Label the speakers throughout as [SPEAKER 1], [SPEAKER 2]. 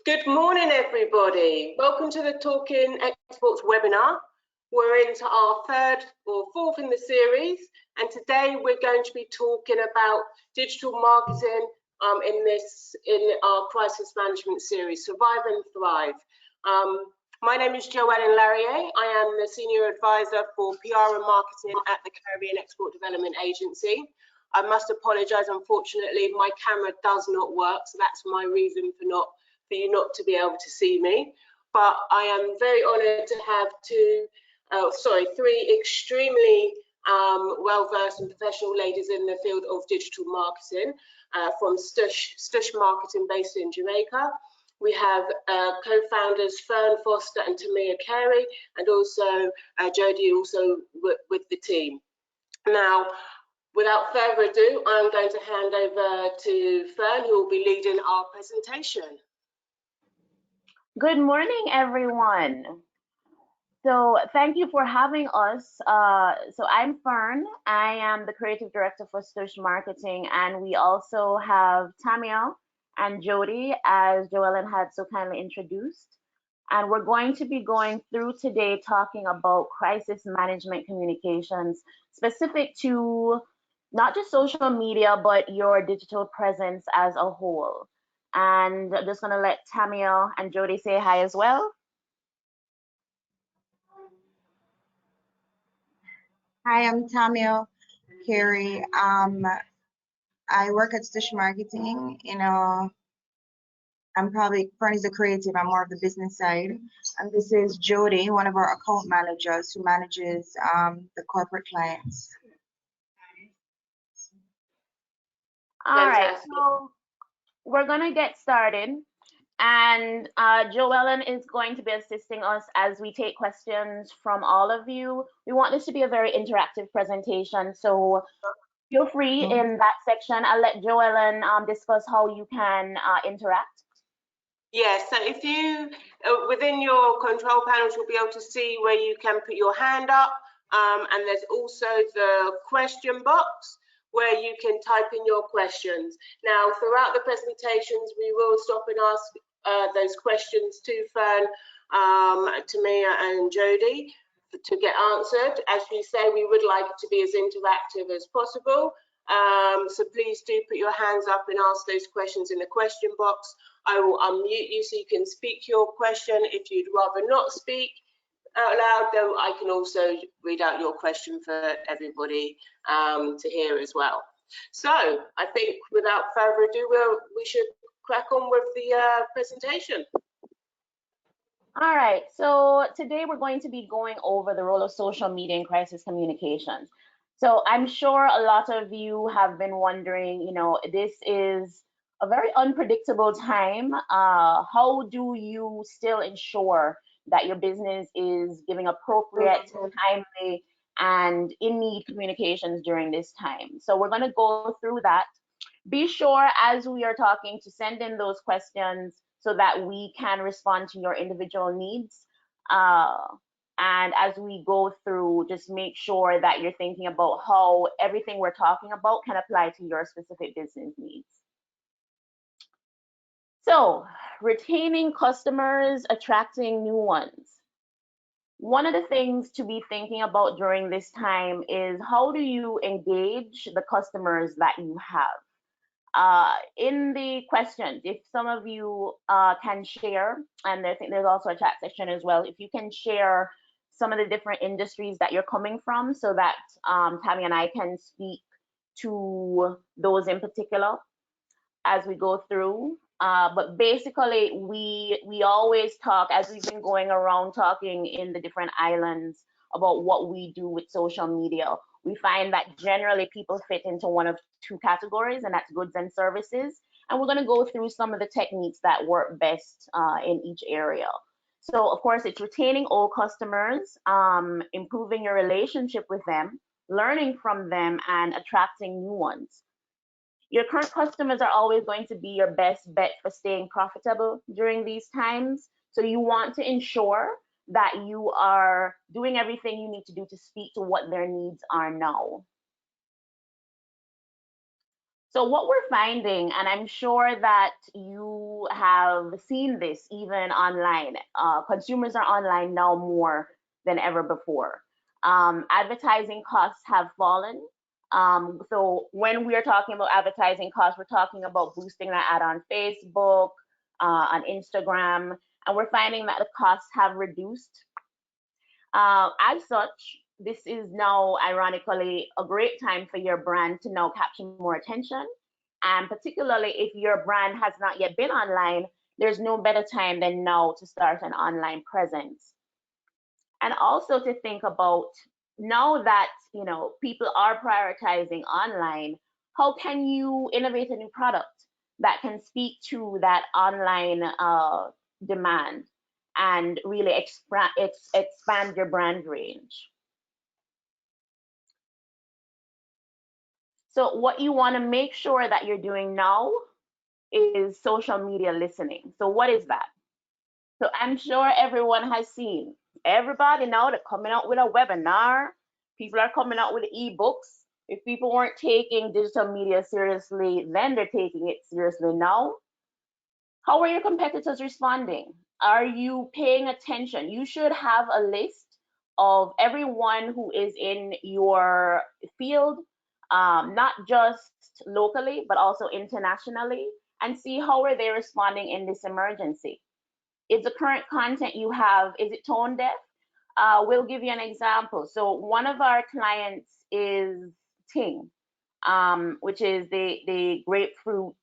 [SPEAKER 1] Good morning, everybody. Welcome to the Talking Exports webinar. We're into our third or fourth in the series, and today we're going to be talking about digital marketing in our crisis management series, Survive and Thrive. My name is Joellen Larrier. I am the Senior Advisor for PR and Marketing at the Caribbean Export Development Agency. I must apologise, unfortunately, my camera does not work, so that's my reason for you not to be able to see me. But I am very honoured to have three extremely well-versed and professional ladies in the field of digital marketing from Stush Marketing based in Jamaica. We have co-founders Fern Foster and Tamia Carey, and also Jodie also with the team. Now, without further ado, I'm going to hand over to Fern, who will be leading our presentation.
[SPEAKER 2] Good morning, everyone. So thank you for having us. So I'm Fern. I am the creative director for Stush Marketing, and we also have Tamia and Jodie, as Joellen had so kindly introduced. And we're going to be going through today talking about crisis management communications, specific to not just social media, but your digital presence as a whole. And I'm just going to let Tamia and Jodie say hi as well.
[SPEAKER 3] Hi, I'm Tamia Carey. I work at Stush Marketing. I'm probably Fern is the creative. I'm more of the business side, and this is Jodie, one of our account managers who manages the corporate clients.
[SPEAKER 2] All right, so we're going to get started, and Joellen is going to be assisting us as we take questions from all of you. We want this to be a very interactive presentation, so feel free in that section. I'll let Joellen discuss how you can interact.
[SPEAKER 1] Yes, so if you, within your control panels, you'll be able to see where you can put your hand up, and there's also the question box where you can type in your questions. Now, throughout the presentations, we will stop and ask those questions to Fern, Tamia and Jodie to get answered. As we say, we would like it to be as interactive as possible. So please do put your hands up and ask those questions in the question box. I will unmute you so you can speak your question. If you'd rather not speak out loud, then I can also read out your question for everybody to hear as well. So I think without further ado, we should crack on with the presentation.
[SPEAKER 2] All right, so today we're going to be going over the role of social media in crisis communications. So I'm sure a lot of you have been wondering, this is a very unpredictable time. How do you still ensure that your business is giving appropriate, timely, and in-need communications during this time? So we're going to go through that. Be sure as we are talking to send in those questions so that we can respond to your individual needs. And as we go through, just make sure that you're thinking about how everything we're talking about can apply to your specific business needs. So, retaining customers, attracting new ones. One of the things to be thinking about during this time is how do you engage the customers that you have? In the questions, if some of you can share, and I think there's also a chat section as well, if you can share some of the different industries that you're coming from so that Tammy and I can speak to those in particular as we go through. But basically, we always talk, as we've been going around talking in the different islands about what we do with social media. We find that generally people fit into one of two categories, and that's goods and services. And we're going to go through some of the techniques that work best in each area. So, of course, it's retaining old customers, improving your relationship with them, learning from them, and attracting new ones. Your current customers are always going to be your best bet for staying profitable during these times. So you want to ensure that you are doing everything you need to do to speak to what their needs are now. So what we're finding, and I'm sure that you have seen this even online, consumers are online now more than ever before. Advertising costs have fallen. So when we are talking about advertising costs, we're talking about boosting that ad on Facebook, on Instagram, and we're finding that the costs have reduced. As such, this is now ironically a great time for your brand to now capture more attention. And particularly if your brand has not yet been online, there's no better time than now to start an online presence. And also to think about, now that people are prioritizing online, how can you innovate a new product that can speak to that online demand and really expand your brand range? So what you want to make sure that you're doing now is social media listening. So what is that? So I'm sure everyone has seen, everybody now they're coming out with a webinar. People are coming out with ebooks. If people weren't taking digital media seriously, then they're taking it seriously now. How are your competitors responding? Are you paying attention? You should have a list of everyone who is in your field, not just locally, but also internationally, and see how are they responding in this emergency. Is the current content you have, is it tone deaf? We'll give you an example. So one of our clients is Ting, which is the grapefruit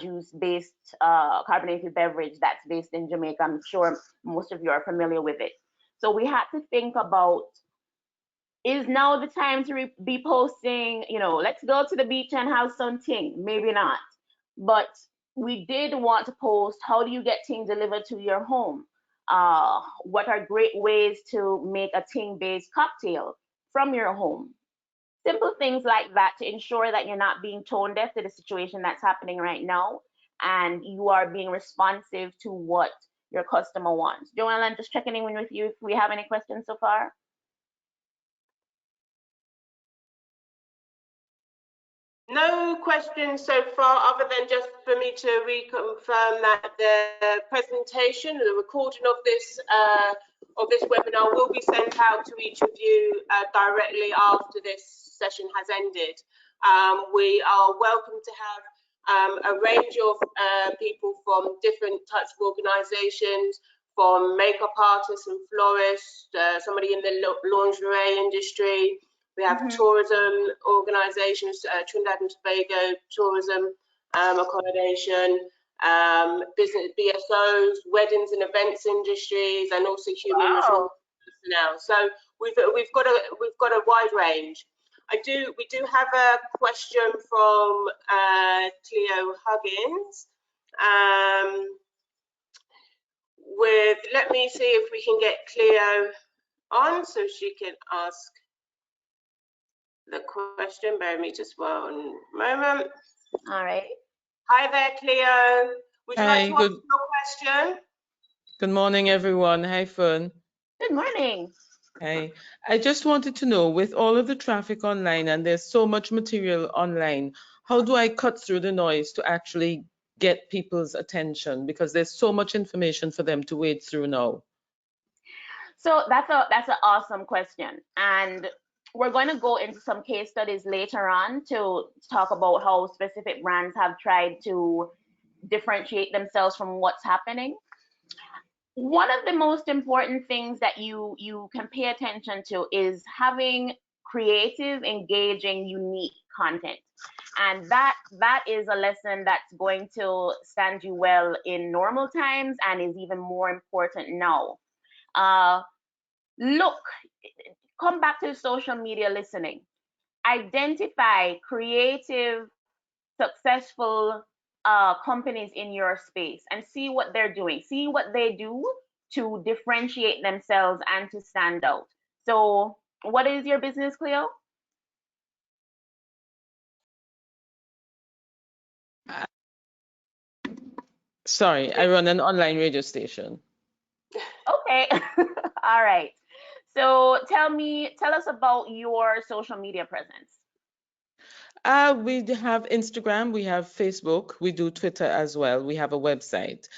[SPEAKER 2] juice based carbonated beverage that's based in Jamaica. I'm sure most of you are familiar with it. So we had to think about, is now the time to be posting, let's go to the beach and have some Ting? Maybe not. But we did want to post, how do you get Ting delivered to your home? What are great ways to make a Ting-based cocktail from your home? Simple things like that to ensure that you're not being tone deaf to the situation that's happening right now, and you are being responsive to what your customer wants. Joanne, I'm just checking in with you if we have any questions so far.
[SPEAKER 1] No questions so far, other than just for me to reconfirm that the presentation, the recording of this webinar will be sent out to each of you directly after this session has ended. We are welcome to have a range of people from different types of organisations, from makeup artists and florists, somebody in the lingerie industry. We have tourism organisations, Trinidad and Tobago tourism accommodation, business BSOs, weddings and events industries, and also human resource personnel. So we've got a wide range. We do have a question from Cleo Huggins. Let me see if we can get Cleo on so she can ask the question. Bear with me just 1 moment.
[SPEAKER 2] All right.
[SPEAKER 1] Hi there, Cleo. Would you like to ask your question?
[SPEAKER 4] Good morning, everyone. Hi, Fern.
[SPEAKER 2] Good morning.
[SPEAKER 4] Hi. I just wanted to know, with all of the traffic online and there's so much material online, how do I cut through the noise to actually get people's attention? Because there's so much information for them to wade through now.
[SPEAKER 2] So that's an awesome question, and we're going to go into some case studies later on to talk about how specific brands have tried to differentiate themselves from what's happening. One of the most important things that you can pay attention to is having creative, engaging, unique content. And that is a lesson that's going to stand you well in normal times and is even more important now. Come back to social media listening. Identify creative, successful companies in your space and see what they're doing. See what they do to differentiate themselves and to stand out. So, what is your business, Cleo?
[SPEAKER 4] Sorry, I run an online radio station.
[SPEAKER 2] Okay. All right. So tell us about your social media presence.
[SPEAKER 4] We have Instagram, we have Facebook, we do Twitter as well, we have a website.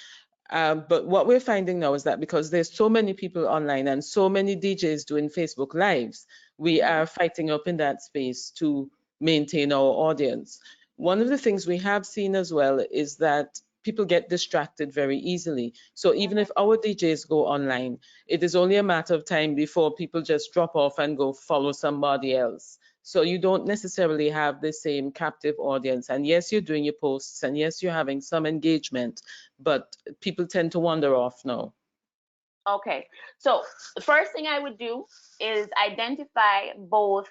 [SPEAKER 4] But what we're finding now is that because there's so many people online and so many DJs doing Facebook Lives, we are fighting up in that space to maintain our audience. One of the things we have seen as well is that people get distracted very easily. So even if our DJs go online, it is only a matter of time before people just drop off and go follow somebody else. So you don't necessarily have the same captive audience. And yes, you're doing your posts, and yes, you're having some engagement, but people tend to wander off now.
[SPEAKER 2] Okay, so the first thing I would do is identify both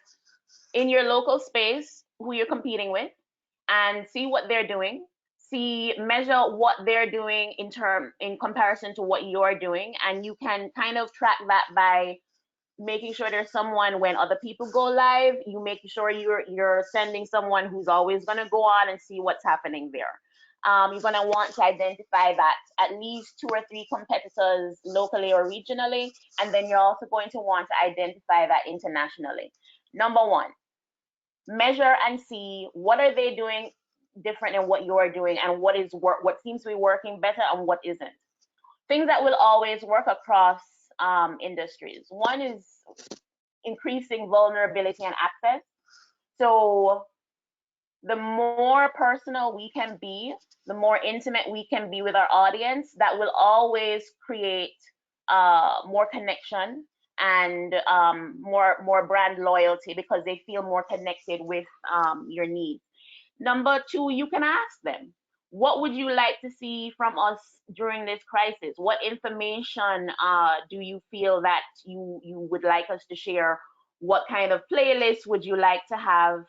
[SPEAKER 2] in your local space who you're competing with and see what they're doing. Measure what they're doing in comparison to what you're doing, and you can kind of track that by making sure there's someone when other people go live. You make sure you're sending someone who's always going to go on and see what's happening there. You're going to want to identify that at least 2 or 3 competitors locally or regionally, and then you're also going to want to identify that internationally. Number 1, measure and see what are they doing different than what you're doing, and what seems to be working better and what isn't. Things that will always work across industries. One is increasing vulnerability and access. So the more personal we can be, the more intimate we can be with our audience, that will always create more connection and more brand loyalty, because they feel more connected with your needs. Number 2, you can ask them, what would you like to see from us during this crisis? What information do you feel that you would like us to share? What kind of playlist would you like to have?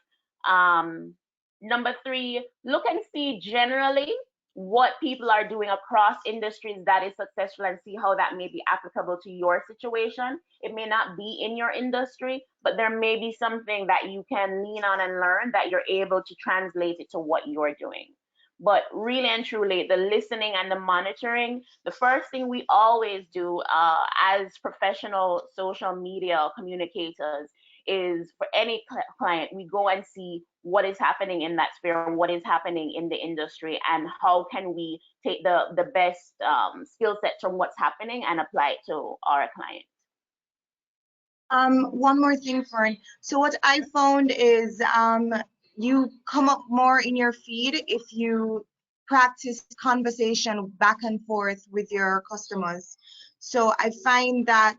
[SPEAKER 2] Number 3, look and see generally what people are doing across industries that is successful, and see how that may be applicable to your situation. It may not be in your industry, but there may be something that you can lean on and learn that you're able to translate it to what you're doing. But really and truly, the listening and the monitoring, the first thing we always do as professional social media communicators is, for any client, we go and see what is happening in that sphere, what is happening in the industry, and how can we take the best skill sets from what's happening and apply it to our clients.
[SPEAKER 3] One more thing, Fern. So what I found is you come up more in your feed if you practice conversation back and forth with your customers. So I find that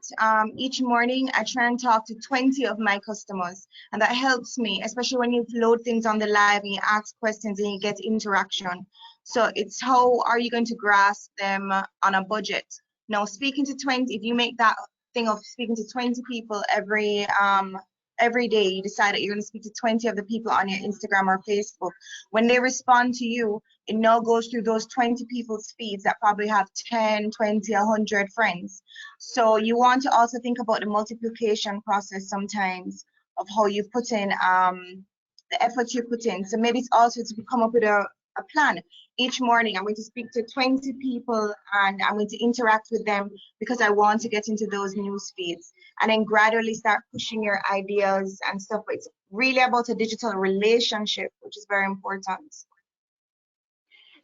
[SPEAKER 3] each morning I try and talk to 20 of my customers, and that helps me, especially when you load things on the live and you ask questions and you get interaction. So it's how are you going to grasp them on a budget? Now, speaking to 20, if you make that thing of speaking to 20 people every day, you decide that you're going to speak to 20 of the people on your Instagram or Facebook. When they respond to you, it now goes through those 20 people's feeds that probably have 10, 20, 100 friends. So you want to also think about the multiplication process sometimes of how you put in the effort you put in. So maybe it's also to come up with a plan. Each morning I'm going to speak to 20 people and I'm going to interact with them because I want to get into those news feeds, and then gradually start pushing your ideas and stuff. It's really about a digital relationship, which is very important.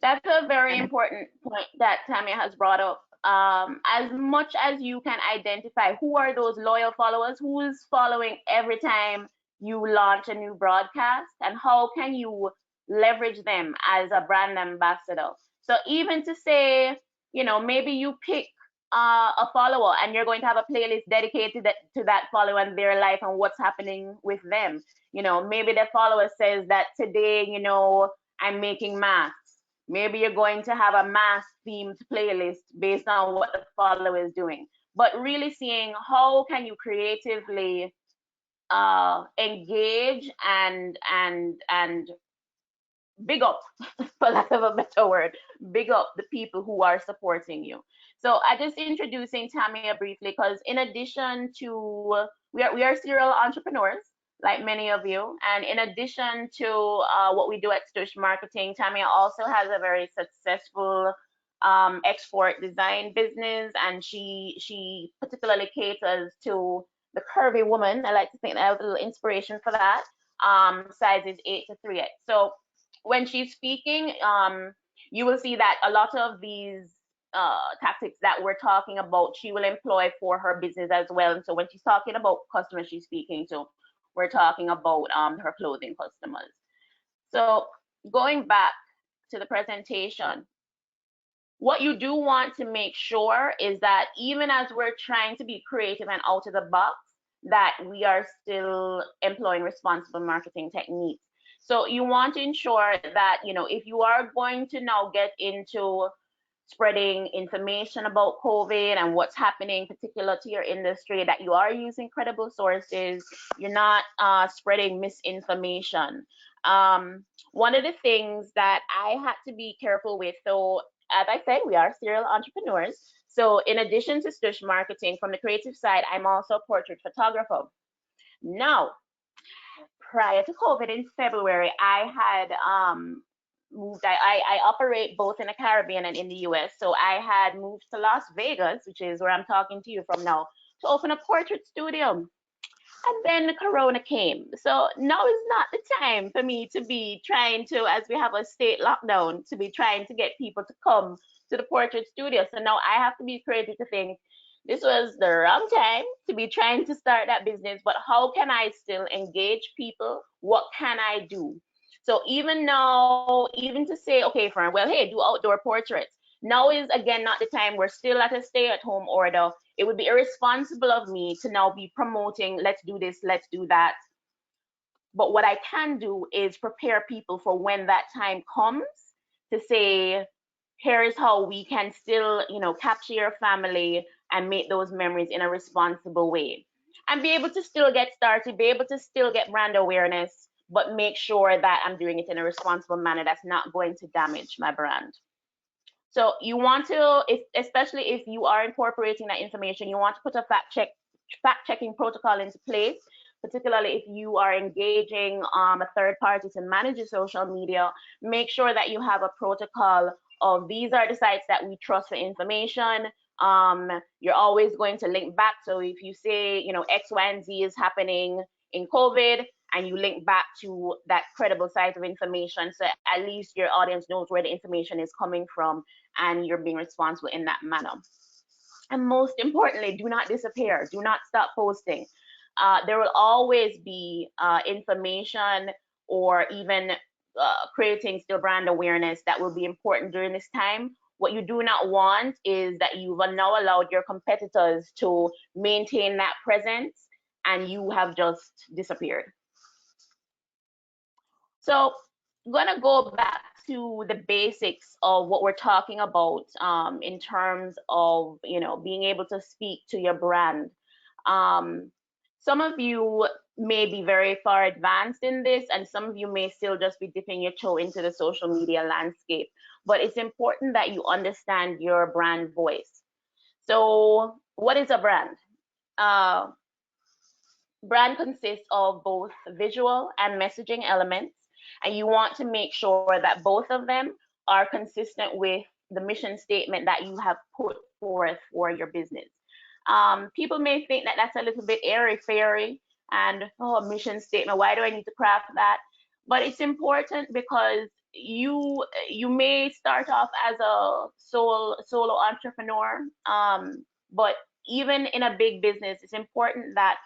[SPEAKER 2] That's a very important point that Tamia has brought up. As much as you can identify who are those loyal followers, who is following every time you launch a new broadcast, and how can you leverage them as a brand ambassador. So even to say, maybe you pick a follower and you're going to have a playlist dedicated to that follower and their life and what's happening with them. Maybe the follower says that today, I'm making masks. Maybe you're going to have a mask themed playlist based on what the follower is doing. But really seeing how can you creatively engage and big up, for lack of a better word, big up the people who are supporting you. So I just introducing Tamia briefly, because in addition to, we are serial entrepreneurs, like many of you. And in addition to what we do at Stush Marketing, Tamia also has a very successful export design business, and she particularly caters to the curvy woman. I like to think that I have a little inspiration for that. size is 8 to 3X. So when she's speaking, you will see that a lot of these tactics that we're talking about, she will employ for her business as well. And so when she's talking about customers she's speaking to, we're talking about her clothing customers. So going back to the presentation, what you do want to make sure is that even as we're trying to be creative and out of the box, that we are still employing responsible marketing techniques. So you want to ensure that, you know, if you are going to now get into spreading information about COVID and what's happening particular to your industry, that you are using credible sources, you're not spreading misinformation. One of the things that I had to be careful with, so as I said, we are serial entrepreneurs. So in addition to stush marketing from the creative side, I'm also a portrait photographer. Now, prior to COVID in February, I had moved. I operate both in the Caribbean and in the US. So I had moved to Las Vegas, which is where I'm talking to you from now, to open a portrait studio. And then the corona came. So now is not the time for me to be trying to, as we have a state lockdown, to be trying to get people to come to the portrait studio. So now I have to be creative to think this was the wrong time to be trying to start that business, but how can I still engage people? What can I do? So even now, even to say, okay, Fern, well, hey, do outdoor portraits. Now is again not the time. We're still at a stay-at-home order. It would be irresponsible of me to now be promoting, let's do this, let's do that. But what I can do is prepare people for when that time comes to say, here's how we can still, you know, capture your family and make those memories in a responsible way. And be able to still get started, be able to still get brand awareness, but make sure that I'm doing it in a responsible manner that's not going to damage my brand. So you want to, especially if you are incorporating that information, you want to put a fact-checking protocol into place, particularly if you are engaging a third party to manage your social media. Make sure that you have a protocol of these are the sites that we trust for information. You're always going to link back. So if you say, you know, X, Y, and Z is happening in COVID, and you link back to that credible site of information, so at least your audience knows where the information is coming from and you're being responsible in that manner. And most importantly, do not disappear. Do not stop posting. There will always be information or even creating still brand awareness that will be important during this time. What you do not want is that you've now allowed your competitors to maintain that presence and you have just disappeared. So I'm gonna go back to the basics of what we're talking about in terms of, you know, being able to speak to your brand. Some of you may be very far advanced in this, and some of you may still just be dipping your toe into the social media landscape. But it's important that you understand your brand voice. So what is a brand? Brand consists of both visual and messaging elements, and you want to make sure that both of them are consistent with the mission statement that you have put forth for your business. People may think that that's a little bit airy-fairy and, oh, mission statement, why do I need to craft that? But it's important because you may start off as a solo entrepreneur, but even in a big business, it's important that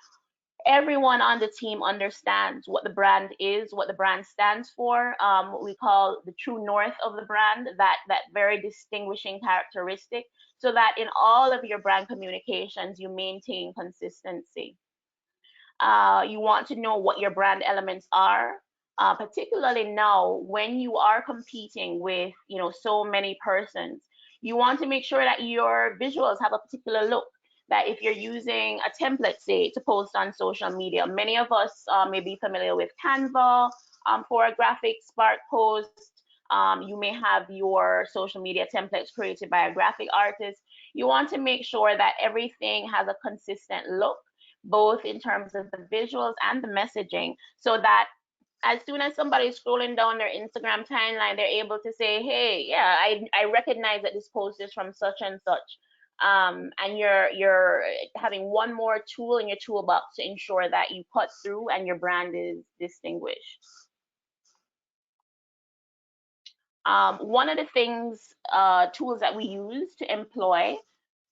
[SPEAKER 2] everyone on the team understands what the brand is, what the brand stands for, what we call the true north of the brand, that very distinguishing characteristic, so that in all of your brand communications, you maintain consistency. You want to know what your brand elements are, particularly now when you are competing with, you know, so many persons. You want to make sure that your visuals have a particular look. That if you're using a template, say, to post on social media, many of us may be familiar with Canva for a graphic Spark post. You may have your social media templates created by a graphic artist. You want to make sure that everything has a consistent look, both in terms of the visuals and the messaging, so that as soon as somebody's scrolling down their Instagram timeline, they're able to say, hey, yeah, I recognize that this post is from such and such. and you're having one more tool in your toolbox to ensure that you cut through and your brand is distinguished. One of the tools that we use to employ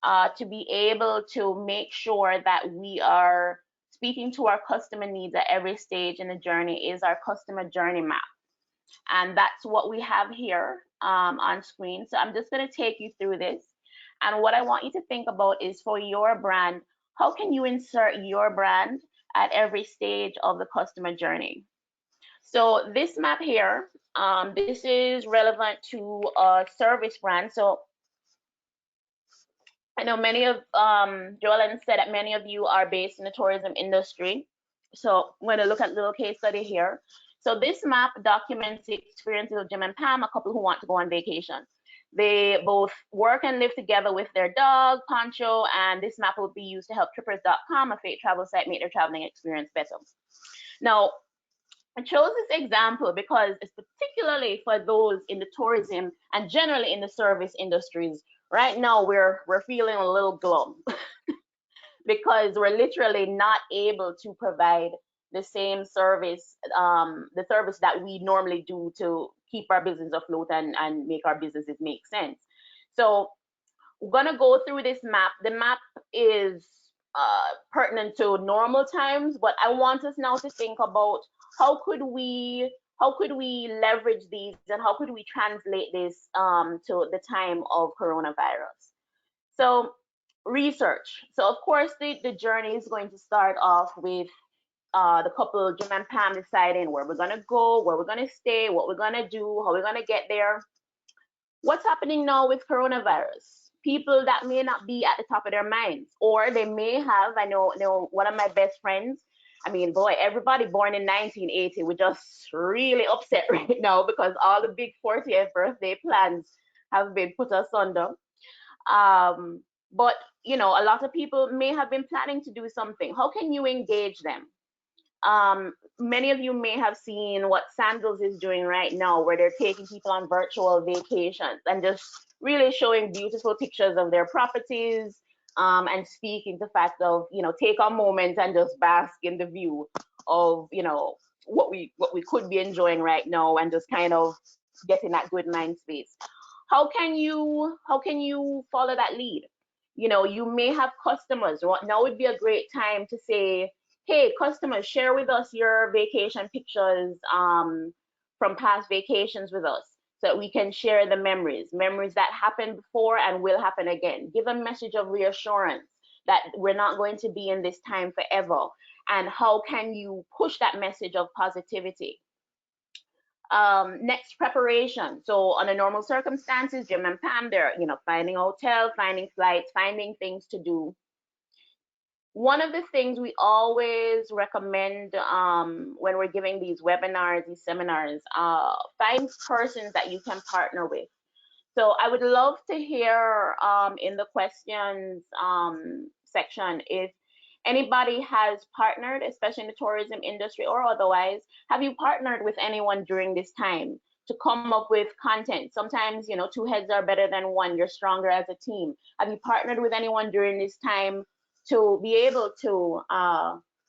[SPEAKER 2] to be able to make sure that we are speaking to our customer needs at every stage in the journey is our customer journey map. And that's what we have here on screen. So I'm just going to take you through this. And what I want you to think about is for your brand, how can you insert your brand at every stage of the customer journey? So this map here, this is relevant to a service brand. So I know many of, Joellen said that many of you are based in the tourism industry. So I'm going to look at a little case study here. So this map documents the experiences of Jim and Pam, a couple who want to go on vacation. They both work and live together with their dog, Poncho, and this map will be used to help trippers.com, a fake travel site, make their traveling experience better. Now, I chose this example because it's particularly for those in the tourism and generally in the service industries. Right now, we're feeling a little glum because we're literally not able to provide the same service, the service that we normally do to keep our business afloat and make our businesses make sense. So we're gonna go through this map. The map is pertinent to normal times, but I want us now to think about how could we leverage these and how could we translate this to the time of coronavirus. So research. So of course the journey is going to start off with the couple, Jim and Pam, deciding where we're gonna go, where we're gonna stay, what we're gonna do, how we're gonna get there. What's happening now with coronavirus? People that may not be at the top of their minds, or they may have. I know one of my best friends. I mean, boy, everybody born in 1980, we're just really upset right now because all the big 40th birthday plans have been put asunder. But you know, a lot of people may have been planning to do something. How can you engage them? Many of you may have seen what Sandals is doing right now, where they're taking people on virtual vacations and just really showing beautiful pictures of their properties, and speaking the fact of, you know, take a moment and just bask in the view of, you know, what we could be enjoying right now and just kind of get in that good mind space. How can you follow that lead? You know, you may have customers. Now would be a great time to say, hey, customers, share with us your vacation pictures from past vacations with us so that we can share the memories that happened before and will happen again. Give a message of reassurance that we're not going to be in this time forever. And how can you push that message of positivity? Next, preparation. So under normal circumstances, Jim and Pam, they're, you know, finding a hotel, finding flights, finding things to do. One of the things we always recommend when we're giving these webinars, these seminars, find persons that you can partner with. So I would love to hear in the questions section if anybody has partnered, especially in the tourism industry or otherwise. Have you partnered with anyone during this time to come up with content? Sometimes, you know, two heads are better than one. You're stronger as a team. Have you partnered with anyone during this time to be able to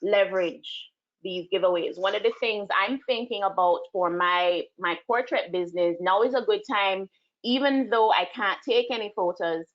[SPEAKER 2] leverage these giveaways? One of the things I'm thinking about for my portrait business, now is a good time, even though I can't take any photos,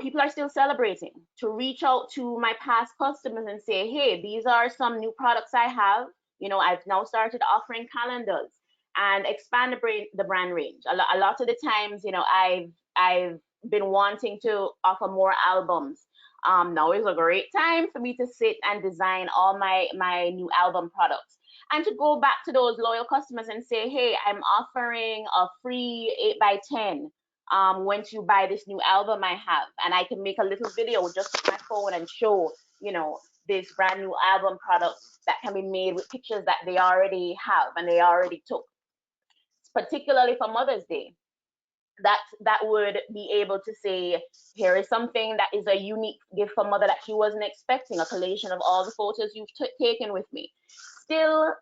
[SPEAKER 2] people are still celebrating, to reach out to my past customers and say, hey, these are some new products I have. You know, I've now started offering calendars and expand the brand range. A lot of the times, you know, I've been wanting to offer more albums. Now is a great time for me to sit and design all my new album products. And to go back to those loyal customers and say, hey, I'm offering a free 8x10 once you buy this new album I have. And I can make a little video just with my phone and show, you know, this brand new album product that can be made with pictures that they already have and they already took. Particularly for Mother's Day, that would be able to say, here is something that is a unique gift for Mother that she wasn't expecting, a collation of all the photos you've taken with me. Still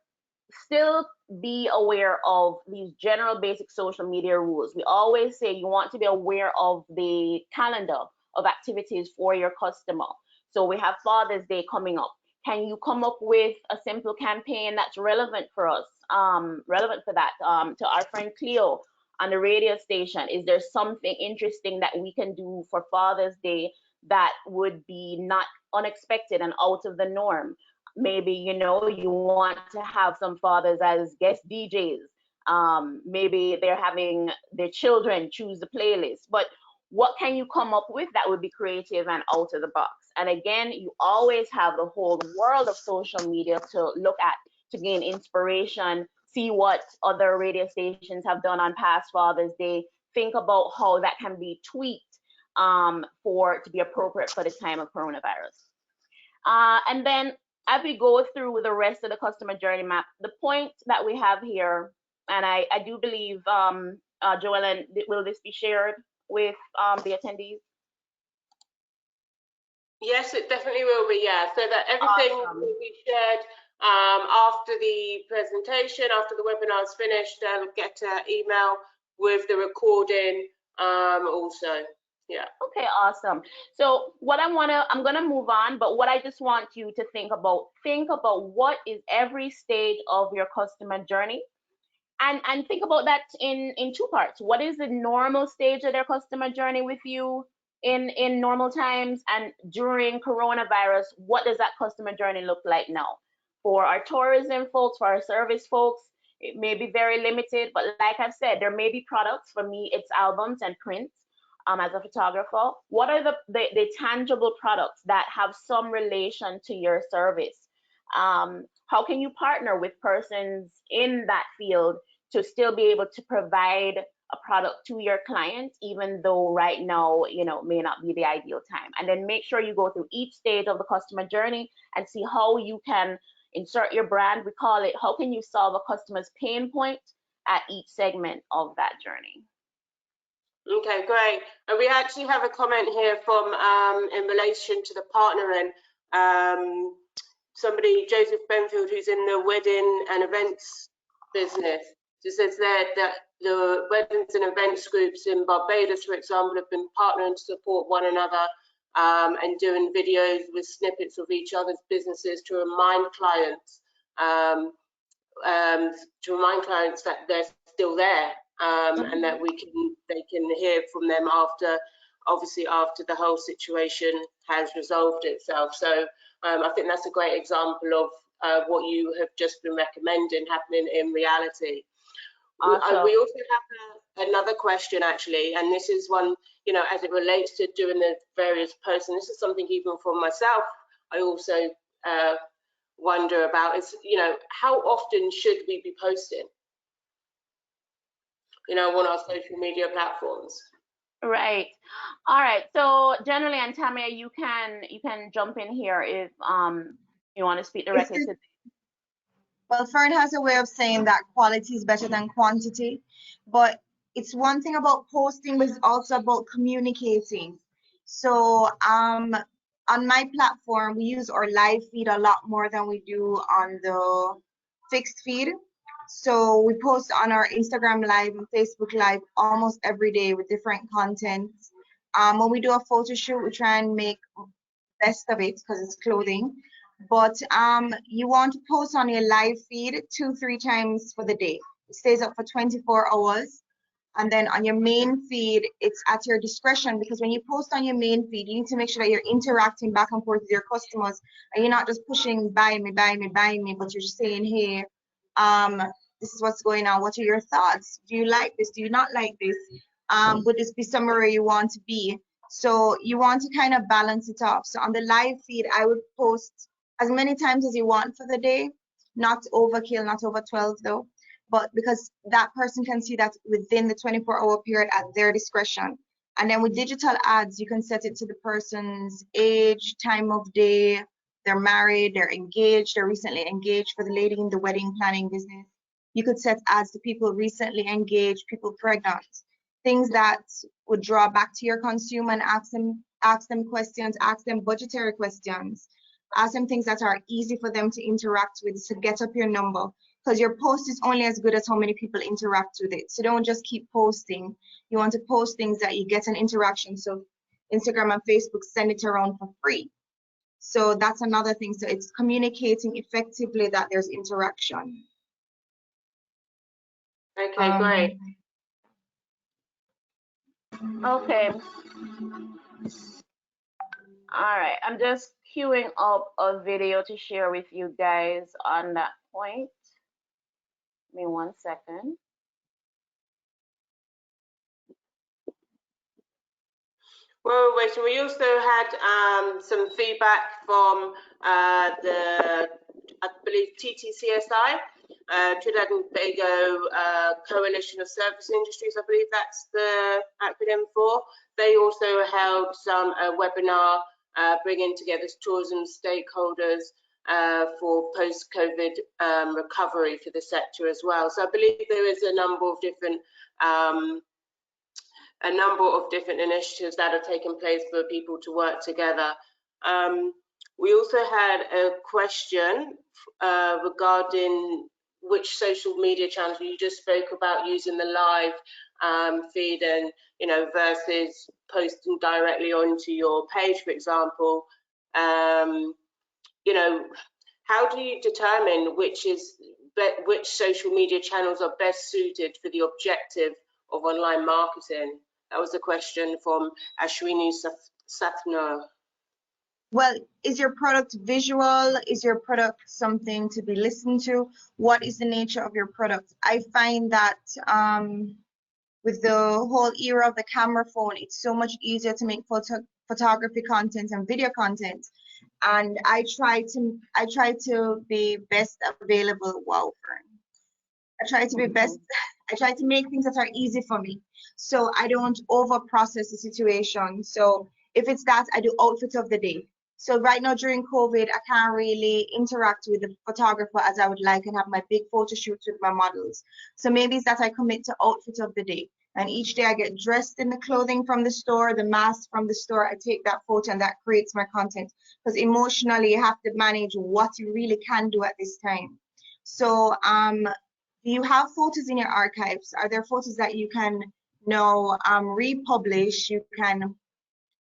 [SPEAKER 2] still be aware of these general basic social media rules. We always say you want to be aware of the calendar of activities for your customer. So we have Father's Day coming up. Can you come up with a simple campaign that's relevant for us, relevant for that, to our friend Cleo on the radio station? Is there something interesting that we can do for Father's Day that would be not unexpected and out of the norm? Maybe, you know, you want to have some fathers as guest DJs. Maybe they're having their children choose the playlist. But what can you come up with that would be creative and out of the box? And again, you always have the whole world of social media to look at to gain inspiration, see what other radio stations have done on past Father's Day, think about how that can be tweaked to be appropriate for the time of coronavirus. And then as we go through the rest of the customer journey map, the point that we have here, and I do believe, Joellen, will this be shared with the attendees?
[SPEAKER 1] Yes, it definitely will be, yeah. So that everything will be shared after the presentation, after the webinar is finished. They'll get an email with the recording also. Yeah.
[SPEAKER 2] Okay, awesome. So what I'm gonna move on, but what I just want you to think about what is every stage of your customer journey, and think about that in two parts. What is the normal stage of their customer journey with you in normal times, and during coronavirus, what does that customer journey look like now? For our tourism folks, for our service folks, it may be very limited, but like I've said, there may be products. For me, it's albums and prints. As a photographer, what are the tangible products that have some relation to your service? How can you partner with persons in that field to still be able to provide a product to your clients, even though right now, you know, may not be the ideal time? And then make sure you go through each stage of the customer journey and see how you can insert your brand. We call it, how can you solve a customer's pain point at each segment of that journey?
[SPEAKER 1] Okay, great. And we actually have a comment here from in relation to the partnering. Somebody, Joseph Benfield, who's in the wedding and events business, just says there that the weddings and events groups in Barbados, for example, have been partnering to support one another and doing videos with snippets of each other's businesses to remind clients that they're still there. And that they can hear from them after the whole situation has resolved itself. So I think that's a great example of what you have just been recommending happening in reality. Awesome. We also have another question actually, and this is one, you know, as it relates to doing the various posts, and this is something even for myself I also wonder about, is, you know, how often should we be posting, you know, on our social media platforms?
[SPEAKER 2] Right. All right. So generally, and Tamia, you can jump in here if you want to speak directly to.
[SPEAKER 3] Well, Fern has a way of saying that quality is better than quantity, but it's one thing about posting, but it's also about communicating. So on my platform, we use our live feed a lot more than we do on the fixed feed. So we post on our Instagram Live and Facebook Live almost every day with different content. When we do a photo shoot, we try and make best of it because it's clothing. But you want to post on your live feed 2-3 times for the day. It stays up for 24 hours. And then on your main feed, it's at your discretion, because when you post on your main feed, you need to make sure that you're interacting back and forth with your customers, and you're not just pushing buy me, buy me, buy me, but you're just saying, hey, this is what's going on. What are your thoughts? Do you like this? Do you not like this? Would this be somewhere you want to be? So you want to kind of balance it off. So on the live feed, I would post as many times as you want for the day, not overkill, not over 12 though, but because that person can see that within the 24-hour period at their discretion. And then with digital ads, you can set it to the person's age, time of day, they're married, they're engaged, they're recently engaged. For the lady in the wedding planning business, you could set ads to people recently engaged, people pregnant, things that would draw back to your consumer and ask them questions, ask them budgetary questions, ask them things that are easy for them to interact with, to get up your number. because your post is only as good as how many people interact with it. So don't just keep posting. You want to post things that you get an interaction. So Instagram and Facebook send it around for free. So that's another thing. So it's communicating effectively that there's interaction.
[SPEAKER 1] Okay, great.
[SPEAKER 2] Okay. All right. I'm just queuing up a video to share with you guys on that point. Give me 1 second.
[SPEAKER 1] Well, we're waiting. We also had some feedback from I believe TTCSI, Trinidad and Tobago Coalition of Service Industries, I believe that's the acronym for. They also held a webinar bringing together tourism stakeholders for post-COVID recovery for the sector as well. So I believe there is a number of different initiatives that are taking place for people to work together. We also had a question regarding which social media channels. You just spoke about using the live feed and, you know, versus posting directly onto your page, for example. You know, how do you determine which social media channels are best suited for the objective of online marketing? That was a question from Ashwini Sathno.
[SPEAKER 3] Well, is your product visual? Is your product something to be listened to? What is the nature of your product? I find that with the whole era of the camera phone, it's so much easier to make photography content and video content. And I try to be best available. Wow, Fern. I try to be best. I try to make things that are easy for me, so I don't over process the situation. So if it's that, I do outfit of the day. So right now during COVID, I can't really interact with the photographer as I would like and have my big photo shoots with my models. So maybe it's that I commit to outfit of the day. And each day I get dressed in the clothing from the store, the mask from the store. I take that photo and that creates my content. Because emotionally, you have to manage what you really can do at this time. So do you have photos in your archives? Are there photos that you can now republish? You can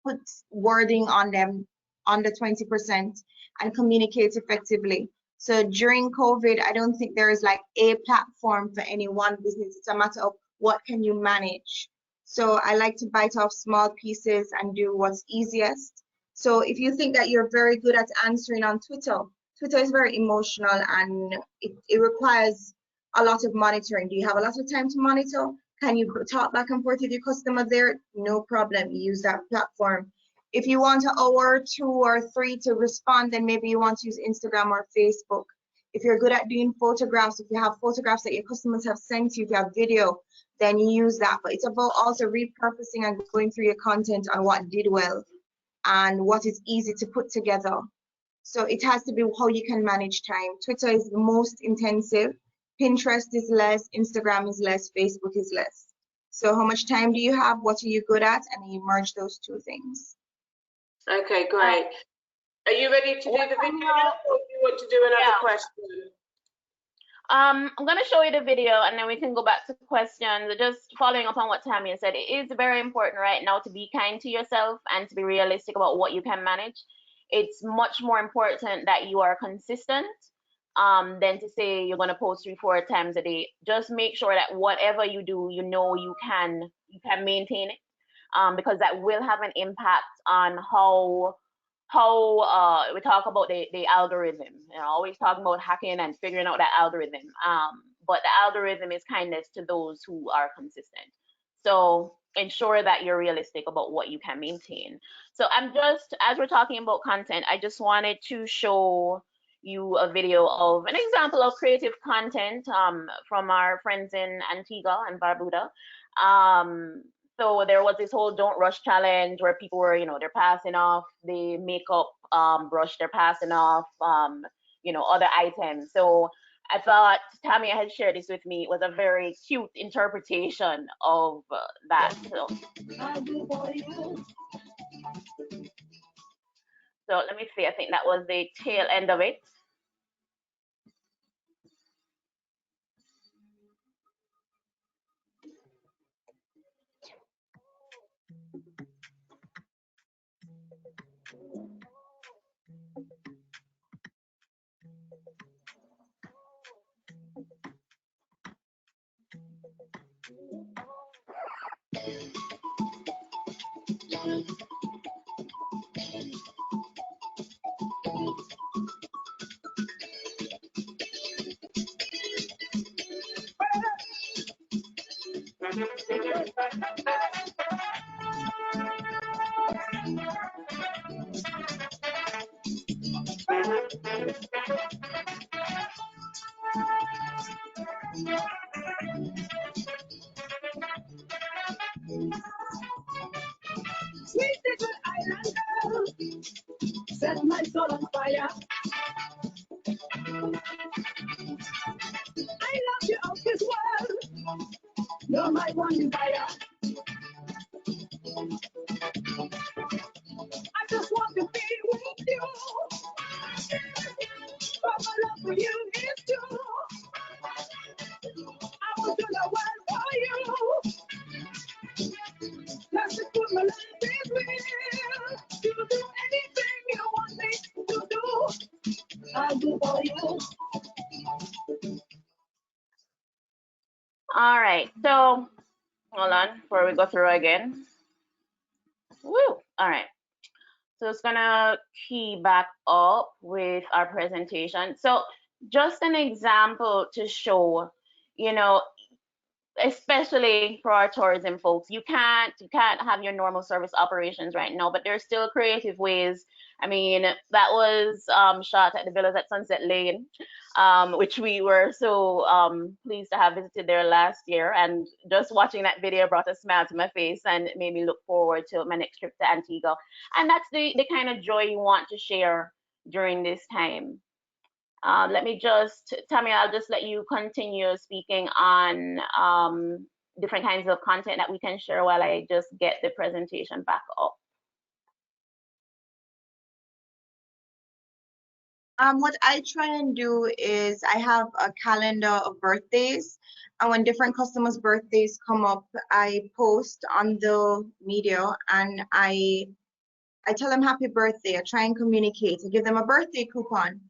[SPEAKER 3] put wording on them under 20% and communicate effectively. So during COVID, I don't think there is like a platform for any one business. It's a matter of what can you manage. So I like to bite off small pieces and do what's easiest. So if you think that you're very good at answering on Twitter, Twitter is very emotional and it requires a lot of monitoring. Do you have a lot of time to monitor? Can you talk back and forth with your customer there? No problem, use that platform. If you want an hour, 2 or 3 to respond, then maybe you want to use Instagram or Facebook. If you're good at doing photographs, if you have photographs that your customers have sent you, if you have video, then you use that. But it's about also repurposing and going through your content on what did well and what is easy to put together. So it has to be how you can manage time. Twitter is the most intensive. Pinterest is less, Instagram is less, Facebook is less. So how much time do you have? What are you good at? And you merge those two things.
[SPEAKER 1] Okay, great. Are you ready to do the video now, or do you want to do another question?
[SPEAKER 2] I'm going to show you the video and then we can go back to questions. Just following up on what Tamia said, it is very important right now to be kind to yourself and to be realistic about what you can manage. It's much more important that you are consistent than to say you're going to post 3-4 times a day. Just make sure that whatever you do, you know you can maintain it, because that will have an impact on how we talk about the algorithm. You know, always talking about hacking and figuring out that algorithm. But the algorithm is kindness to those who are consistent. So ensure that you're realistic about what you can maintain. So I'm just, as we're talking about content, I just wanted to show you a video of an example of creative content from our friends in Antigua and Barbuda. So there was this whole don't rush challenge where people were, you know, they're passing off the makeup brush, they're passing off, you know, other items. So I thought Tamia had shared this with me. It was a very cute interpretation of that. So let me see, I think that was the tail end of it.
[SPEAKER 5] Sweet little island girl, set my soul on fire. I love you of this world, you're my one desire. I just want to be with you, but my love for you is true. I will do the world for you, just to put my life in will. To do anything you want me to do, I'll do for you.
[SPEAKER 2] All right, so hold on before we go through again. Woo! All right, so it's gonna key back up with our presentation. So just an example to show, you know, especially for our tourism folks, you can't have your normal service operations right now, but there's still creative ways. I mean, that was shot at the villas at Sunset Lane, which we were so pleased to have visited there last year, and just watching that video brought a smile to my face and made me look forward to my next trip to Antigua. And that's the kind of joy you want to share during this time. Let me just, Tamia, I'll just let you continue speaking on different kinds of content that we can share while I just get the presentation back up.
[SPEAKER 3] What I try and do is I have a calendar of birthdays, and when different customers' birthdays come up, I post on the media and I tell them happy birthday. I try and communicate. I give them a birthday coupon.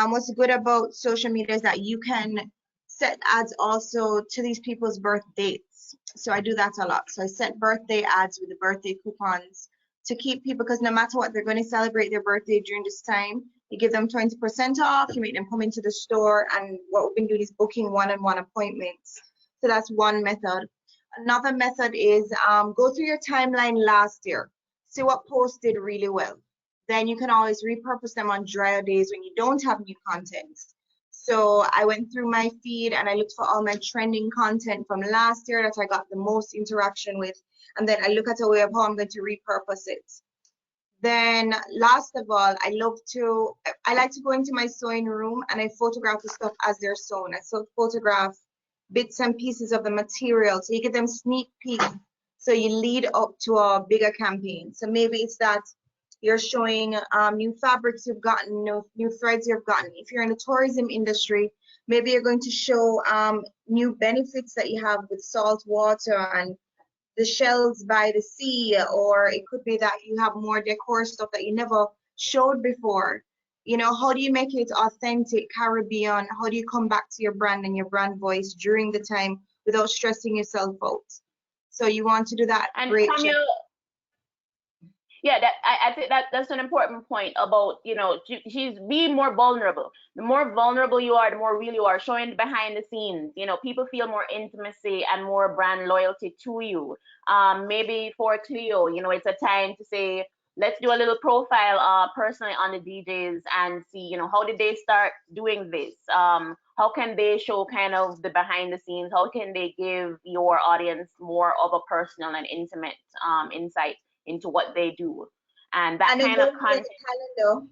[SPEAKER 3] What's good about social media is that you can set ads also to these people's birth dates. So I do that a lot. So I set birthday ads with the birthday coupons to keep people, because no matter what, they're going to celebrate their birthday during this time. You give them 20% off, you make them come into the store, and what we've been doing is booking one-on-one appointments. So that's one method. Another method is go through your timeline last year, see what posts did really well. Then you can always repurpose them on drier days when you don't have new content. So I went through my feed and I looked for all my trending content from last year that I got the most interaction with, and then I look at a way of how I'm going to repurpose it. Then last of all, I like to go into my sewing room and I photograph the stuff as they're sewn. I photograph bits and pieces of the material, so you get them sneak peeks, so you lead up to a bigger campaign. So maybe it's that you're showing new fabrics you've gotten, new threads you've gotten. If you're in the tourism industry, maybe you're going to show new benefits that you have with salt water and the shells by the sea, or it could be that you have more decor stuff that you never showed before. You know, how do you make it authentic, Caribbean? How do you come back to your brand and your brand voice during the time without stressing yourself out? So you want to do that.
[SPEAKER 2] And
[SPEAKER 3] great
[SPEAKER 2] Tamia, yeah, I think that's an important point about, you know, she's being more vulnerable. The more vulnerable you are, the more real you are, showing behind the scenes. You know, people feel more intimacy and more brand loyalty to you. Maybe for Cleo, you know, it's a time to say, let's do a little profile personally on the DJs and see, you know, how did they start doing this? How can they show kind of the behind the scenes? How can they give your audience more of a personal and intimate insight into what they do? And that kind of content.
[SPEAKER 3] Calendar.